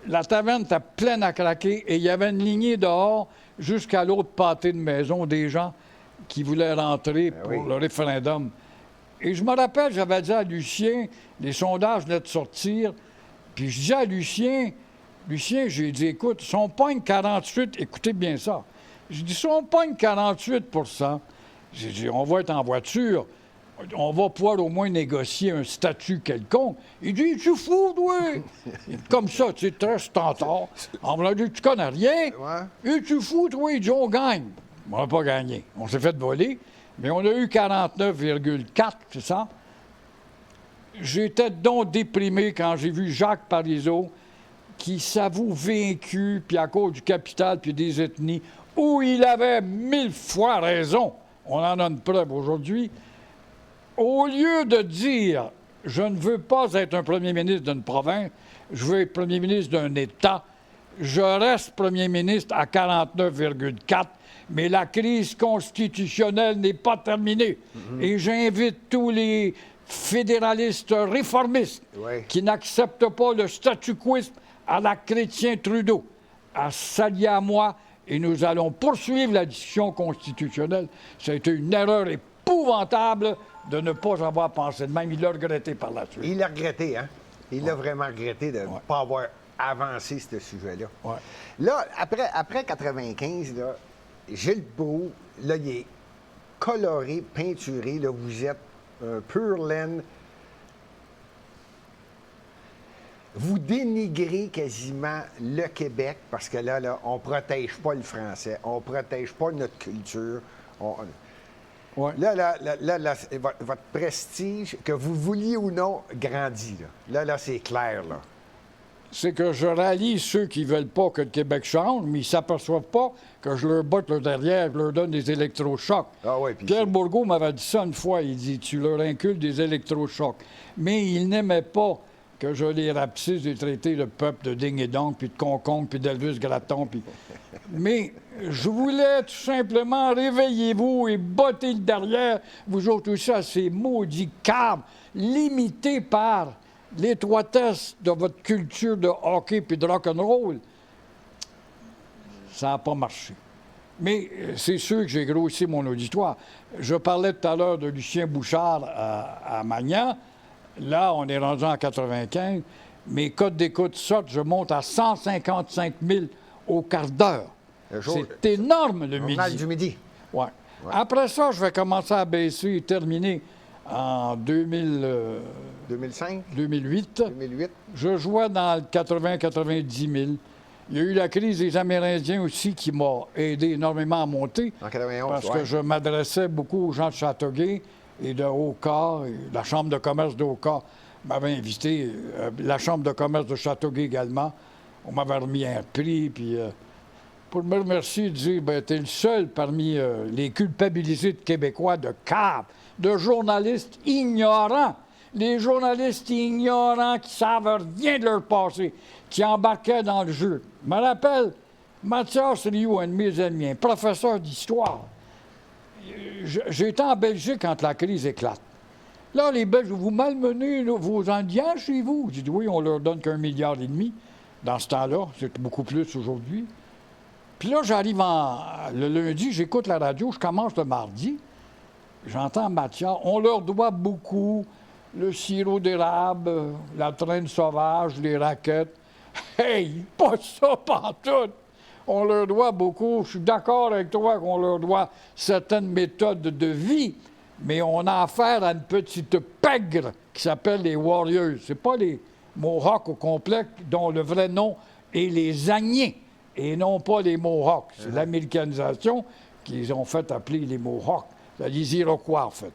Speaker 2: La taverne était pleine à craquer et il y avait une lignée dehors jusqu'à l'autre pâté de maison des gens qui voulaient rentrer pour le référendum. Et je me rappelle, j'avais dit à Lucien, les sondages venaient de sortir, puis je disais à Lucien, j'ai dit, écoute, si on pogne 48, écoutez bien ça, j'ai dit, si on pogne 48 %, j'ai dit, on va être en voiture, on va pouvoir au moins négocier un statut quelconque. Il dit, tu fous, toi? Comme ça, tu sais, très stantard. On m'a dit, tu connais rien. Et tu fous, toi? Il dit, on gagne. On n'a pas gagné. On s'est fait voler, mais on a eu 49,4, c'est ça? J'étais donc déprimé quand j'ai vu Jacques Parizeau qui s'avoue vaincu, puis à cause du capital, puis des ethnies, où il avait 1000 fois raison. On en a une preuve aujourd'hui. Au lieu de dire « je ne veux pas être un premier ministre d'une province, je veux être premier ministre d'un État », je reste premier ministre à 49,4, mais la crise constitutionnelle n'est pas terminée. Et j'invite tous les fédéralistes réformistes qui n'acceptent pas le statu-quisme à la Chrétien Trudeau à s'allier à moi et nous allons poursuivre la discussion constitutionnelle. Ça a été une erreur épouvantable de ne pas avoir pensé de même. Il l'a regretté par la suite.
Speaker 1: Il l'a regretté, hein? Il a vraiment regretté de ne pas avoir avancé ce sujet-là.
Speaker 2: Ouais.
Speaker 1: Là, après 95, là, Gilles Proulx, là, il est coloré, peinturé. Là, vous êtes un pur laine. Vous dénigrez quasiment le Québec parce que là, on ne protège pas le français, on ne protège pas notre culture.
Speaker 2: Ouais.
Speaker 1: Là, votre prestige, que vous vouliez ou non, grandit. Là, c'est clair. Là.
Speaker 2: C'est que je rallie ceux qui ne veulent pas que le Québec change, mais ils ne s'aperçoivent pas que je leur botte le derrière, je leur donne des électrochocs.
Speaker 1: Ah ouais, puis
Speaker 2: Pierre Bourgault m'avait dit ça une fois, il dit « Tu leur inculques des électrochocs ». Mais il n'aimait pas que je les rapetisse et traiter le peuple de ding-et-dong, puis de concombre, puis d'Elvis Gratton. Puis... Mais je voulais tout simplement réveillez-vous et botter le derrière, vous autres aussi, à ces maudits câbles limités par l'étroitesse de votre culture de hockey puis de rock'n'roll. Ça n'a pas marché. Mais c'est sûr que j'ai grossi mon auditoire. Je parlais tout à l'heure de Lucien Bouchard à Magnan. Là, on est rendu en 95. Mes codes d'écoute sortent, je monte à 155 000 au quart d'heure. C'est énorme le midi.
Speaker 1: Journal du midi.
Speaker 2: Ouais. Après ça, je vais commencer à baisser et terminer en
Speaker 1: 2005?
Speaker 2: 2008.
Speaker 1: 2008.
Speaker 2: Je jouais dans le 80-90 000. Il y a eu la crise des Amérindiens aussi qui m'a aidé énormément à monter.
Speaker 1: En 91,
Speaker 2: parce que je m'adressais beaucoup aux gens de Châteauguay et de Oka. La Chambre de commerce d'Oka m'avait invité. La Chambre de commerce de Châteauguay également. On m'avait remis un prix. Puis, pour me remercier, dire ben, tu es le seul parmi les culpabilisés de Québécois de caves, de journalistes ignorants. Les journalistes ignorants qui savent rien de leur passé, qui embarquaient dans le jeu. Je me rappelle, Mathias Rioux, un de mes amis, un professeur d'histoire. J'étais en Belgique quand la crise éclate. Là, les Belges, vous malmenez vos Indiens chez vous. J'ai dit oui, on leur donne qu'1,5 milliard dans ce temps-là. C'est beaucoup plus aujourd'hui. Puis là, j'arrive le lundi, j'écoute la radio, je commence le mardi. J'entends Mathias. On leur doit beaucoup. Le sirop d'érable, la traîne sauvage, les raquettes. Hey, pas ça pantoute! On leur doit beaucoup. Je suis d'accord avec toi qu'on leur doit certaines méthodes de vie, mais on a affaire à une petite pègre qui s'appelle les Warriors. C'est pas les Mohawks au complet, dont le vrai nom est les Agniens, et non pas les Mohawks. C'est l'américanisation qu'ils ont fait appeler les Mohawks. C'est les Iroquois, en fait.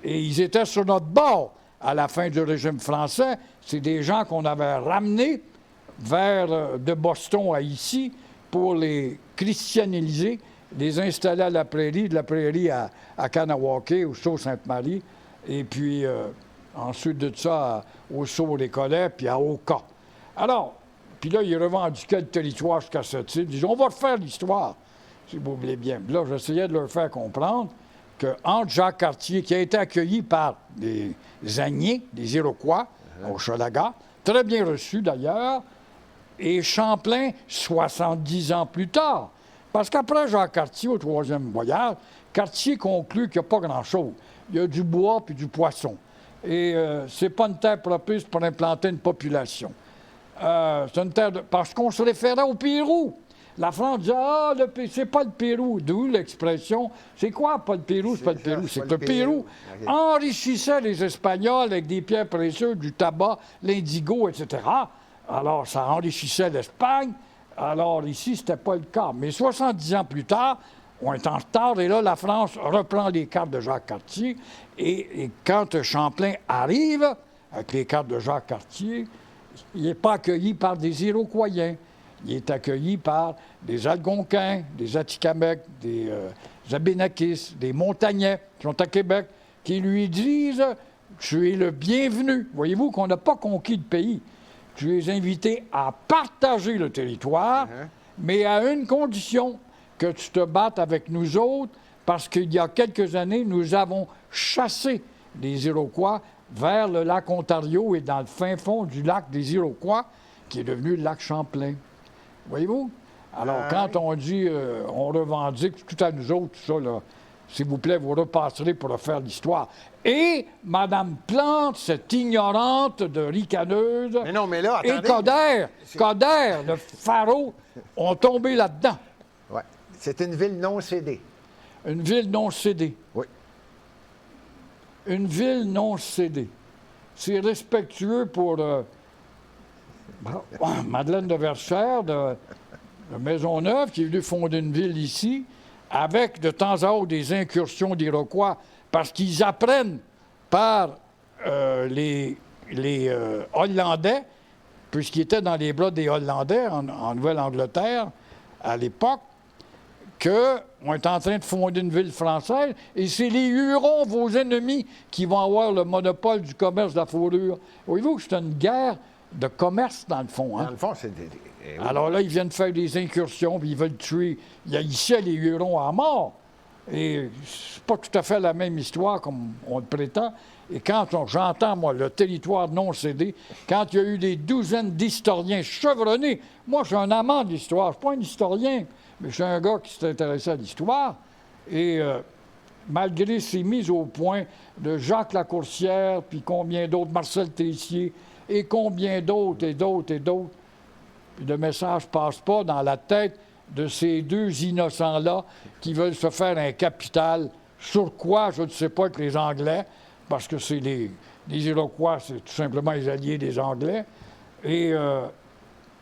Speaker 2: Et ils étaient sur notre bord. À la fin du régime français, c'est des gens qu'on avait ramenés de Boston à ici pour les christianiser, les installer à la prairie, de la prairie à Kanawake, au Sault-Sainte-Marie, et puis ensuite de ça au Sault-Récollet, puis à Oka. Alors, puis là, ils revendiquaient le territoire jusqu'à cette île. Ils disaient, on va refaire l'histoire, si vous voulez bien. Puis là, j'essayais de leur faire comprendre qu'entre Jacques Cartier, qui a été accueilli par des Agniens, des Iroquois, au Hochelaga, très bien reçu d'ailleurs, et Champlain, 70 ans plus tard. Parce qu'après Jacques Cartier, au troisième voyage, Cartier conclut qu'il n'y a pas grand-chose. Il y a du bois puis du poisson. Et c'est pas une terre propice pour implanter une population. C'est une terre parce qu'on se référait au Pérou. La France disait « Ah, c'est pas le Pérou ». D'où l'expression « C'est quoi pas le Pérou? C'est pas le Pérou. » C'est que le Pérou enrichissait les Espagnols avec des pierres précieuses, du tabac, l'indigo, etc. Alors, ça enrichissait l'Espagne. Alors, ici, c'était pas le cas. Mais 70 ans plus tard, on est en retard. Et là, la France reprend les cartes de Jacques Cartier. Et quand Champlain arrive, avec les cartes de Jacques Cartier, il n'est pas accueilli par des Iroquois. Il est accueilli par des Algonquins, des Atikamekw, des Abénakis, des Montagnais qui sont à Québec, qui lui disent « Tu es le bienvenu ». Voyez-vous qu'on n'a pas conquis le pays. Tu es invité à partager le territoire, mais à une condition, que tu te battes avec nous autres, parce qu'il y a quelques années, nous avons chassé les Iroquois vers le lac Ontario et dans le fin fond du lac des Iroquois, qui est devenu le lac Champlain. Voyez-vous? Alors, quand on dit on revendique tout à nous autres, tout ça, là, s'il vous plaît, vous repasserez pour refaire l'histoire. Et Mme Plante, cette ignorante de ricaneuse,
Speaker 1: Mais non, mais là,
Speaker 2: et
Speaker 1: attendez.
Speaker 2: Coder, le pharaon, ont tombé là-dedans.
Speaker 1: Ouais. C'est une ville non cédée.
Speaker 2: Une ville non cédée.
Speaker 1: Oui.
Speaker 2: Une ville non cédée. C'est respectueux pour Madeleine de Verchères, de Maisonneuve, qui est venue fonder une ville ici, avec de temps à autre des incursions d'Iroquois, parce qu'ils apprennent par les Hollandais, puisqu'ils étaient dans les bras des Hollandais en Nouvelle-Angleterre à l'époque, qu'on est en train de fonder une ville française, et c'est les Hurons, vos ennemis, qui vont avoir le monopole du commerce de la fourrure. Voyez-vous que c'est une guerre de commerce, dans le fond. Hein?
Speaker 1: Dans le fond, c'est... oui.
Speaker 2: Alors là, ils viennent faire des incursions, puis ils veulent tuer. Il y a ici les Hurons à mort. Et c'est pas tout à fait la même histoire comme on le prétend. Et quand j'entends, moi, le territoire non cédé, quand il y a eu des douzaines d'historiens chevronnés, moi, je suis un amant de l'histoire. Je ne suis pas un historien, mais je suis un gars qui s'est intéressé à l'histoire. Et malgré ces mises au point de Jacques Lacourcière, puis combien d'autres, Marcel Tessier, et combien d'autres, et d'autres, et d'autres, puis le message ne passe pas dans la tête de ces deux innocents-là qui veulent se faire un capital. Sur quoi, je ne sais pas, que les Anglais, parce que c'est les Iroquois, c'est tout simplement les alliés des Anglais, et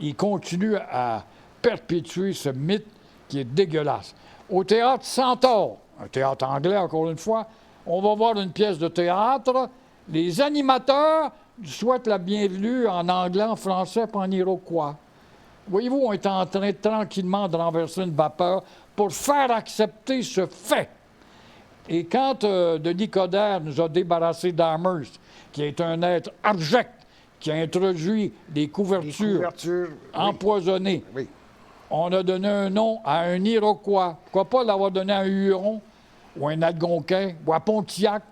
Speaker 2: ils continuent à perpétuer ce mythe qui est dégueulasse. Au théâtre Centaure, un théâtre anglais, encore une fois, on va voir une pièce de théâtre. Les animateurs souhaitent la bienvenue en anglais, en français, puis en iroquois. Voyez-vous, on est en train tranquillement de renverser une vapeur pour faire accepter ce fait. Et quand Denis Coderre nous a débarrassés d'Amherst, qui est un être abject, qui a introduit des couvertures empoisonnées,
Speaker 1: Oui.
Speaker 2: on a donné un nom à un Iroquois. Pourquoi pas l'avoir donné à un Huron, ou un Algonquin, ou à Pontiac?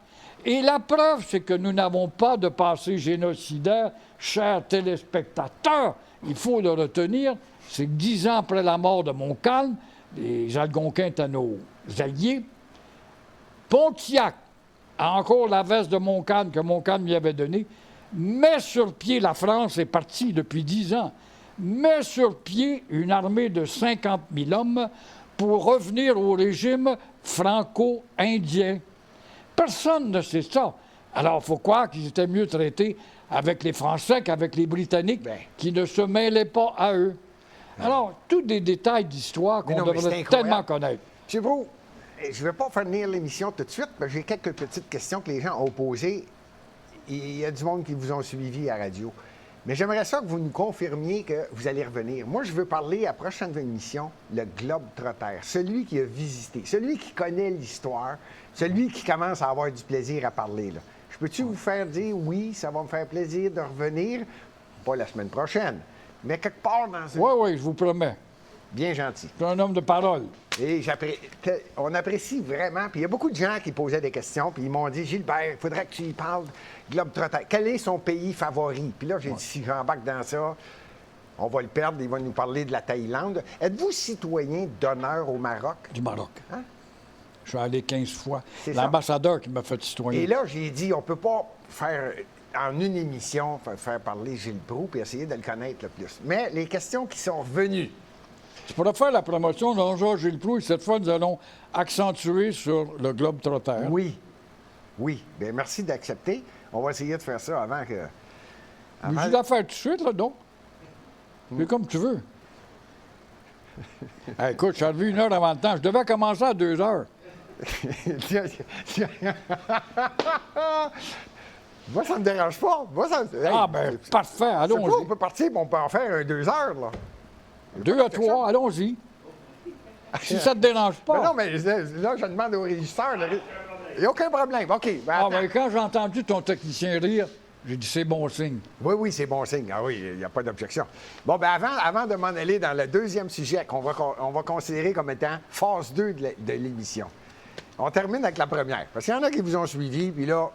Speaker 2: Et la preuve, c'est que nous n'avons pas de passé génocidaire, chers téléspectateurs. Il faut le retenir. C'est que 10 ans après la mort de Montcalm, les Algonquins étaient nos alliés. Pontiac a encore la veste de Montcalm que Montcalm lui avait donnée, met sur pied, la France est partie depuis 10 ans, met sur pied une armée de 50 000 hommes pour revenir au régime franco-indien. Personne ne sait ça. Alors, il faut croire qu'ils étaient mieux traités avec les Français qu'avec les Britanniques, qui ne se mêlaient pas à eux. Alors, tous des détails d'histoire qu'on devrait tellement connaître.
Speaker 1: M. Brault, je ne vais pas finir l'émission tout de suite, mais j'ai quelques petites questions que les gens ont posées. Il y a du monde qui vous ont suivi à la radio. Mais j'aimerais ça que vous nous confirmiez que vous allez revenir. Moi, je veux parler à la prochaine émission, le Globe-Trotter, celui qui a visité, celui qui connaît l'histoire, celui qui commence à avoir du plaisir à parler. Là. Je peux-tu vous faire dire, oui, ça va me faire plaisir de revenir, pas la semaine prochaine, mais quelque part dans ce...
Speaker 2: Oui, je vous promets.
Speaker 1: Bien gentil.
Speaker 2: Je suis un homme de parole.
Speaker 1: Et on apprécie vraiment. Puis il y a beaucoup de gens qui posaient des questions, puis ils m'ont dit, Gilbert, il faudrait que tu y parles Globe-Trotter. Quel est son pays favori? Puis là, j'ai dit, si j'embarque dans ça, on va le perdre. Il va nous parler de la Thaïlande. Êtes-vous citoyen d'honneur au Maroc?
Speaker 2: Du Maroc.
Speaker 1: Hein?
Speaker 2: Je suis allé 15 fois.
Speaker 1: C'est
Speaker 2: l'ambassadeur qui m'a fait citoyen.
Speaker 1: Et là, j'ai dit, on peut pas faire, en une émission, faire parler Gilles Proulx puis essayer de le connaître le plus. Mais les questions qui sont revenues.
Speaker 2: Je pourrais faire la promotion de Jean Gilles Proulx et cette fois, nous allons accentuer sur le Globe-Trotter.
Speaker 1: Oui. Bien, merci d'accepter. On va essayer de faire ça avant que...
Speaker 2: Mais je dois faire tout de suite, là, donc. C'est comme tu veux. Hey, écoute, je suis arrivé 1 heure avant le temps. Je devais commencer à 2 heures.
Speaker 1: Moi, ça me dérange pas. Moi, ça...
Speaker 2: ben, parfait, allons-y.
Speaker 1: On peut partir, mais on peut en faire un 2 heures, là.
Speaker 2: 2 à 3, allons-y. Si ça te dérange pas.
Speaker 1: Non, mais là, je demande au régisseur. Il n'y a aucun problème. OK.
Speaker 2: Ben, quand j'ai entendu ton technicien rire, j'ai dit c'est bon signe.
Speaker 1: Oui, c'est bon signe. Ah oui, il n'y a pas d'objection. Bon, bien, avant de m'en aller dans le deuxième sujet qu'on va considérer comme étant phase 2 de l'émission, on termine avec la première. Parce qu'il y en a qui vous ont suivi, puis là,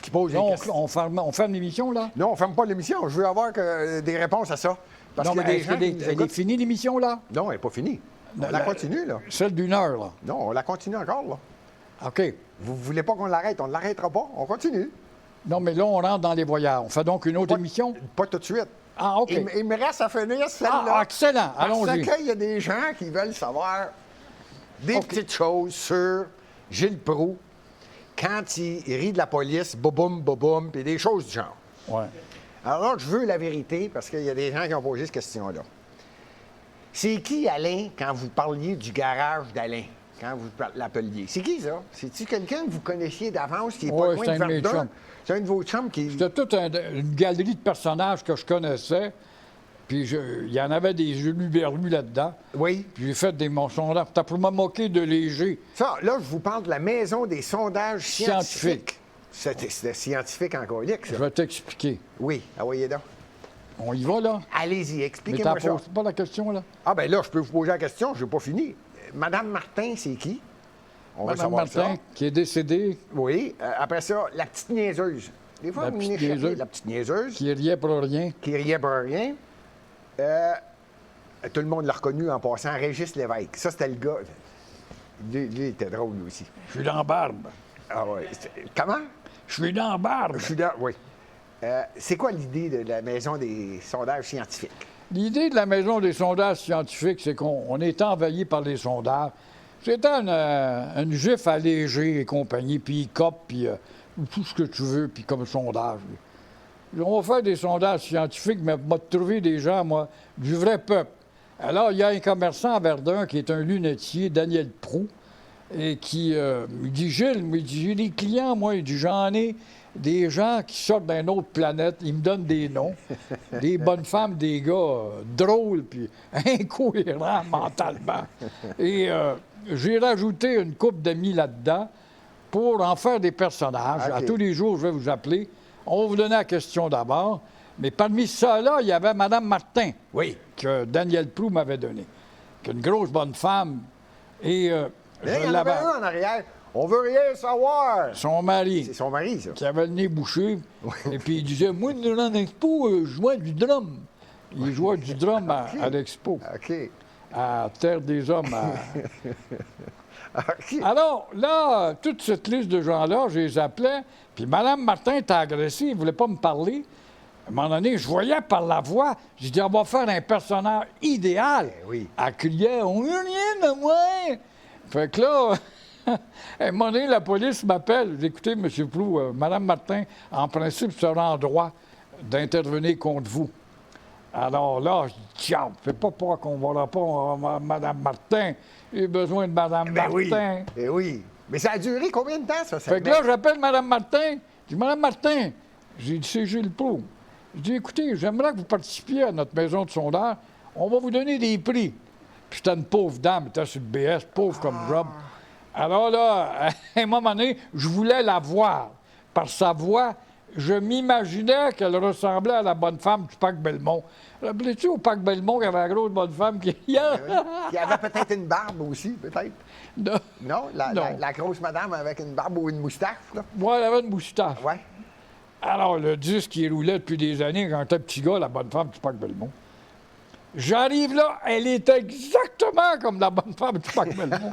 Speaker 1: qui posent des questions.
Speaker 2: On ferme l'émission, là?
Speaker 1: Non, on ne ferme pas l'émission. Je veux avoir des réponses à ça. Parce
Speaker 2: non,
Speaker 1: qu'il y a des gens
Speaker 2: elle est finie, l'émission, là?
Speaker 1: Non, elle n'est pas finie. On la continue, là.
Speaker 2: Celle d'1 heure, là?
Speaker 1: Non, on la continue encore, là.
Speaker 2: OK.
Speaker 1: Vous ne voulez pas qu'on l'arrête? On ne l'arrêtera pas. On continue.
Speaker 2: Non, mais là, on rentre dans les voyages. On fait donc une autre
Speaker 1: Pas-
Speaker 2: émission?
Speaker 1: Pas tout de suite.
Speaker 2: Ah, OK.
Speaker 1: Il me reste à finir celle-là.
Speaker 2: Ah, excellent. Allons-y.
Speaker 1: Parce qu'il y a des gens qui veulent savoir des petites choses sur Gilles Proulx quand il rit de la police, boum, boum, puis des choses du genre.
Speaker 2: Ouais.
Speaker 1: Alors là, je veux la vérité parce qu'il y a des gens qui ont posé cette question-là. C'est qui, Alain, quand vous parliez du garage d'Alain, quand vous l'appeliez? C'est qui, ça? C'est-tu quelqu'un que vous connaissiez d'avance qui est pas
Speaker 2: Ouais,
Speaker 1: loin
Speaker 2: c'est
Speaker 1: de
Speaker 2: un de mes
Speaker 1: Verdun?
Speaker 2: chums.
Speaker 1: C'est un de vos chums qui...
Speaker 2: C'était toute une galerie de personnages que je connaissais. Puis il y en avait des berlus là-dedans.
Speaker 1: Oui.
Speaker 2: Puis j'ai fait des sondages. C'était pour me moquer de Léger.
Speaker 1: Ça, là, je vous parle de la maison des sondages scientifiques. C'était scientifique en colique, ça.
Speaker 2: Je vais t'expliquer.
Speaker 1: Oui, voyez donc.
Speaker 2: On y va, là?
Speaker 1: Allez-y,
Speaker 2: Mais
Speaker 1: expliquez-moi ça.
Speaker 2: t'en poses pas la question, là?
Speaker 1: Ah, ben là, je peux vous poser la question, je n'ai pas fini. Madame Martin, c'est qui? On va
Speaker 2: Madame
Speaker 1: savoir
Speaker 2: Martin,
Speaker 1: ça.
Speaker 2: qui est décédée,
Speaker 1: Oui. Après ça, la petite niaiseuse. Des fois,
Speaker 2: La
Speaker 1: vous
Speaker 2: petite
Speaker 1: venez chercher
Speaker 2: niaiseuse.
Speaker 1: la petite niaiseuse
Speaker 2: qui riait pour rien.
Speaker 1: qui riait pour rien. Tout le monde l'a reconnu en passant, Régis Lévesque. Ça, c'était le gars. Lui, il était drôle, lui aussi.
Speaker 2: Je suis dans la barbe.
Speaker 1: Ah oui. Comment?
Speaker 2: Je suis dans la barbe.
Speaker 1: Je suis là, oui. C'est quoi l'idée de la maison des sondages scientifiques?
Speaker 2: L'idée de la maison des sondages scientifiques, c'est qu'on est envahi par les sondages. C'était une GIF allégée et compagnie, puis COP, puis tout ce que tu veux, puis comme sondage. On va faire des sondages scientifiques, mais on va trouver des gens, moi, du vrai peuple. Alors, il y a un commerçant à Verdun qui est un lunetier, Daniel Proulx, et qui me dit, Gilles, il dit, j'ai des clients, moi, il dit, j'en ai des gens qui sortent d'une autre planète, ils me donnent des noms, des bonnes femmes, des gars drôles, puis incohérents mentalement. Et j'ai rajouté une couple d'amis là-dedans pour en faire des personnages.
Speaker 1: OK.
Speaker 2: À tous les jours, je vais vous appeler. On va vous donner la question d'abord. Mais parmi ceux-là, il y avait Mme Martin,
Speaker 1: Oui.
Speaker 2: que Daniel Proulx m'avait donnée, qui est une grosse bonne femme. Et
Speaker 1: Mais il y
Speaker 2: je
Speaker 1: en avait
Speaker 2: l'avais.
Speaker 1: un en arrière. On veut rien savoir.
Speaker 2: Son mari,
Speaker 1: C'est son mari, ça.
Speaker 2: qui avait le nez bouché, et puis il disait, moi, dans l'expo, je jouais du drum. Il jouait du drum à l'expo,
Speaker 1: OK.
Speaker 2: à Terre des Hommes.
Speaker 1: OK.
Speaker 2: Alors, là, toute cette liste de gens-là, je les appelais, puis Mme Martin était agressive, elle ne voulait pas me parler. À un moment donné, je voyais par la voix, j'ai dit, on va faire un personnage idéal.
Speaker 1: oui.
Speaker 2: Elle criait, on veut rien de moi. Fait que là, à un moment donné, la police m'appelle. Écoutez, M. Proulx, Mme Martin, en principe, sera en droit d'intervenir contre vous. Alors là, je dis, tiens, fais pas peur qu'on va répondre à Mme Martin. J'ai besoin de Mme
Speaker 1: Ben oui.
Speaker 2: Martin.
Speaker 1: Ben oui. Mais ça a duré combien de temps, ça?
Speaker 2: Fait que là, j'appelle Mme Martin. Je dis, Mme Martin, j'ai dit, c'est Gilles Proulx. Je dis, écoutez, j'aimerais que vous participiez à notre maison de sondage. On va vous donner des prix. Puis c'était une pauvre dame, elle était sur le BS, pauvre comme job. Alors là, à un moment donné, je voulais la voir. Par sa voix, je m'imaginais qu'elle ressemblait à la bonne femme du Parc Belmont. Rappelez-tu au Parc Belmont qu'il y avait la grosse bonne femme qui...
Speaker 1: Il y avait peut-être une barbe aussi, peut-être.
Speaker 2: Non.
Speaker 1: Non?
Speaker 2: Non.
Speaker 1: La grosse madame avec une barbe ou une moustache, là?
Speaker 2: Moi, elle avait une moustache.
Speaker 1: Ouais.
Speaker 2: Alors, le disque qui roulait depuis des années, quand j'étais petit gars, la bonne femme du Parc Belmont. J'arrive là, elle est exactement comme la bonne femme du Parc Belmont.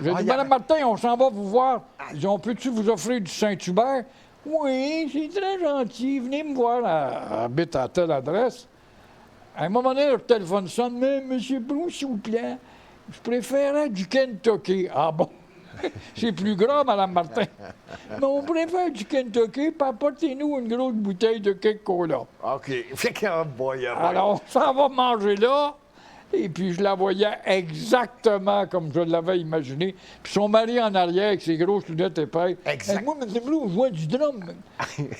Speaker 2: J'ai dit,
Speaker 1: il y
Speaker 2: Madame
Speaker 1: avait-
Speaker 2: Martin, on s'en va vous voir. Ils dit, on peut-tu vous offrir du Saint-Hubert? Oui, c'est très gentil. Venez me voir. Elle habite à telle adresse. À un moment donné, le téléphone sonne. Mais, M. Proulx, s'il vous plaît, je préférais du Kentucky. Ah bon? C'est plus gras, Mme Martin. Mais on préfère du Kentucky, puis apportez-nous une grosse bouteille de Coca-Cola.
Speaker 1: OK. Fait que, oh boy, oh boy.
Speaker 2: Alors, on s'en va manger là. Et puis, je la voyais exactement comme je l'avais imaginé. Puis son mari en arrière, avec ses grosses lunettes épaisses.
Speaker 1: Exact.
Speaker 2: Moi, M. Proulx, on joue du drum.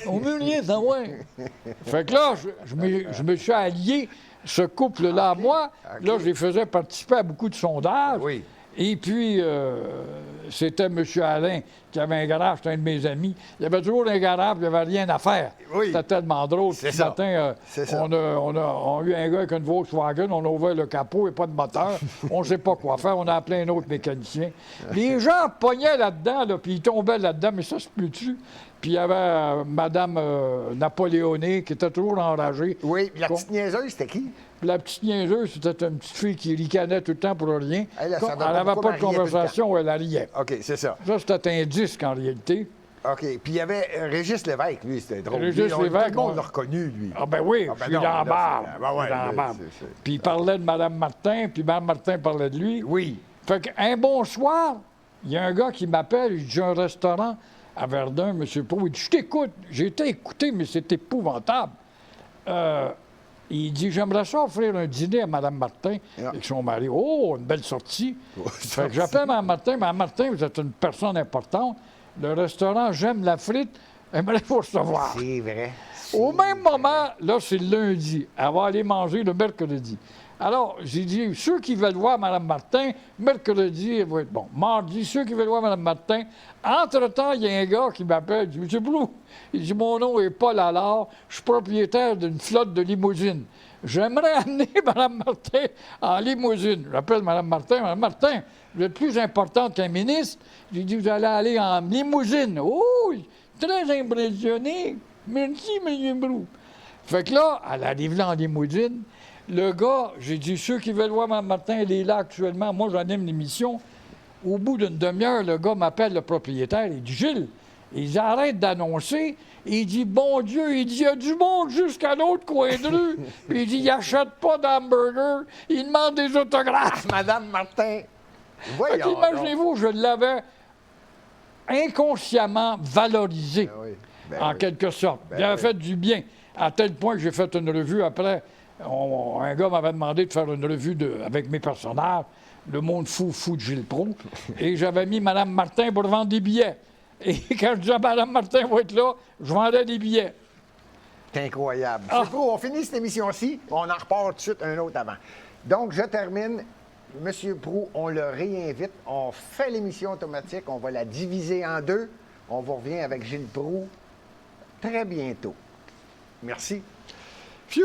Speaker 2: On veut rien savoir. Fait que là, je me suis allié, ce couple-là à moi.
Speaker 1: OK.
Speaker 2: Là, je les faisais participer à beaucoup de sondages.
Speaker 1: Oui.
Speaker 2: Et puis, c'était M. Alain qui avait un garage, c'était un de mes amis. Il y avait toujours un garage, il n'y avait rien à faire.
Speaker 1: Oui.
Speaker 2: C'était tellement drôle.
Speaker 1: C'est
Speaker 2: Ce
Speaker 1: ça.
Speaker 2: matin,
Speaker 1: C'est ça.
Speaker 2: on a eu un gars avec une Volkswagen, on a ouvert le capot et pas de moteur. On ne sait pas quoi faire. On a appelé un autre mécanicien. Les gens pognaient là-dedans, là, puis ils tombaient là-dedans, mais ça se peut-tu? Puis il y avait Mme Napoléonée qui était toujours enragée.
Speaker 1: Oui, la petite niaiseuse, c'était qui?
Speaker 2: Puis la petite niaiseuse, c'était une petite fille qui ricanait tout le temps pour rien.
Speaker 1: Elle, ça
Speaker 2: Elle
Speaker 1: doit
Speaker 2: n'avait
Speaker 1: beaucoup
Speaker 2: pas de
Speaker 1: marier tout le
Speaker 2: conversation, elle riait.
Speaker 1: OK, c'est ça.
Speaker 2: Ça, c'était un disque en réalité.
Speaker 1: OK. Puis il y avait Régis Lévesque, lui, c'était drôle.
Speaker 2: Régis
Speaker 1: Lui,
Speaker 2: Lévesque,
Speaker 1: tout le monde
Speaker 2: on-
Speaker 1: l'a reconnu, lui.
Speaker 2: Ah ben oui,
Speaker 1: Ah ben
Speaker 2: je suis
Speaker 1: non,
Speaker 2: dans
Speaker 1: là,
Speaker 2: la barbe.
Speaker 1: c'est- ben ouais,
Speaker 2: Je suis dans la
Speaker 1: là,
Speaker 2: barbe.
Speaker 1: c'est-
Speaker 2: Puis il parlait de Mme Martin, puis Mme Martin parlait de lui.
Speaker 1: Oui.
Speaker 2: Fait qu'un bon soir, il y a un gars qui m'appelle, il dit, j'ai un restaurant à Verdun, M. Proulx. Il dit, je t'écoute. J'ai été écouté, mais c'est épouvantable. Il dit, j'aimerais ça offrir un dîner à Mme Martin avec son mari. Oh, une belle sortie. Fait que j'appelle Mme Martin. Mme Martin, vous êtes une personne importante. Le restaurant J'aime la frite aimerait vous recevoir.
Speaker 1: C'est vrai.
Speaker 2: Au même moment, là, c'est le lundi. Elle va aller manger le mercredi. Alors, j'ai dit, ceux qui veulent voir Mme Martin, mercredi, elle va être bon. Mardi, ceux qui veulent voir Mme Martin. Entre-temps, il y a un gars qui m'appelle, il dit, M. Proulx, il dit, mon nom est Paul Allard, je suis propriétaire d'une flotte de limousines. J'aimerais amener Mme Martin en limousine. J'appelle Mme Martin, Mme Martin, vous êtes plus importante qu'un ministre. J'ai dit, vous allez aller en limousine. Oh, très impressionné. Merci, M. Proulx. Fait que là, elle arrive là en limousine. Le gars, j'ai dit, ceux qui veulent voir Mme Martin, elle est là actuellement. Moi, j'anime l'émission. Au bout d'une demi-heure, le gars m'appelle le propriétaire. Il dit, Gilles, ils arrêtent d'annoncer. Il dit, bon Dieu, il dit, il y a du monde jusqu'à l'autre coin de rue. Puis il dit, il n'achète pas d'hamburger. Il demande des autographes.
Speaker 1: Madame Martin.
Speaker 2: Fait
Speaker 1: Voyons.
Speaker 2: qu'imaginez-vous, je l'avais inconsciemment valorisé,
Speaker 1: Ben oui, ben
Speaker 2: en
Speaker 1: oui.
Speaker 2: quelque sorte.
Speaker 1: Ben
Speaker 2: J'avais
Speaker 1: oui.
Speaker 2: fait du bien, à tel point que j'ai fait une revue après. Un gars m'avait demandé de faire une revue avec mes personnages, Le monde fou de Gilles Proulx. Et j'avais mis Mme Martin pour vendre des billets. Et quand je disais Mme Martin va être là, je vendais des billets.
Speaker 1: C'est incroyable.
Speaker 2: Ah.
Speaker 1: C'est trop, on finit cette émission-ci, on en repart tout de suite un autre avant. Donc, je termine. Monsieur Proulx, on le réinvite, on fait l'émission automatique, on va la diviser en deux. On vous revient avec Gilles Proulx très bientôt. Merci. Phew!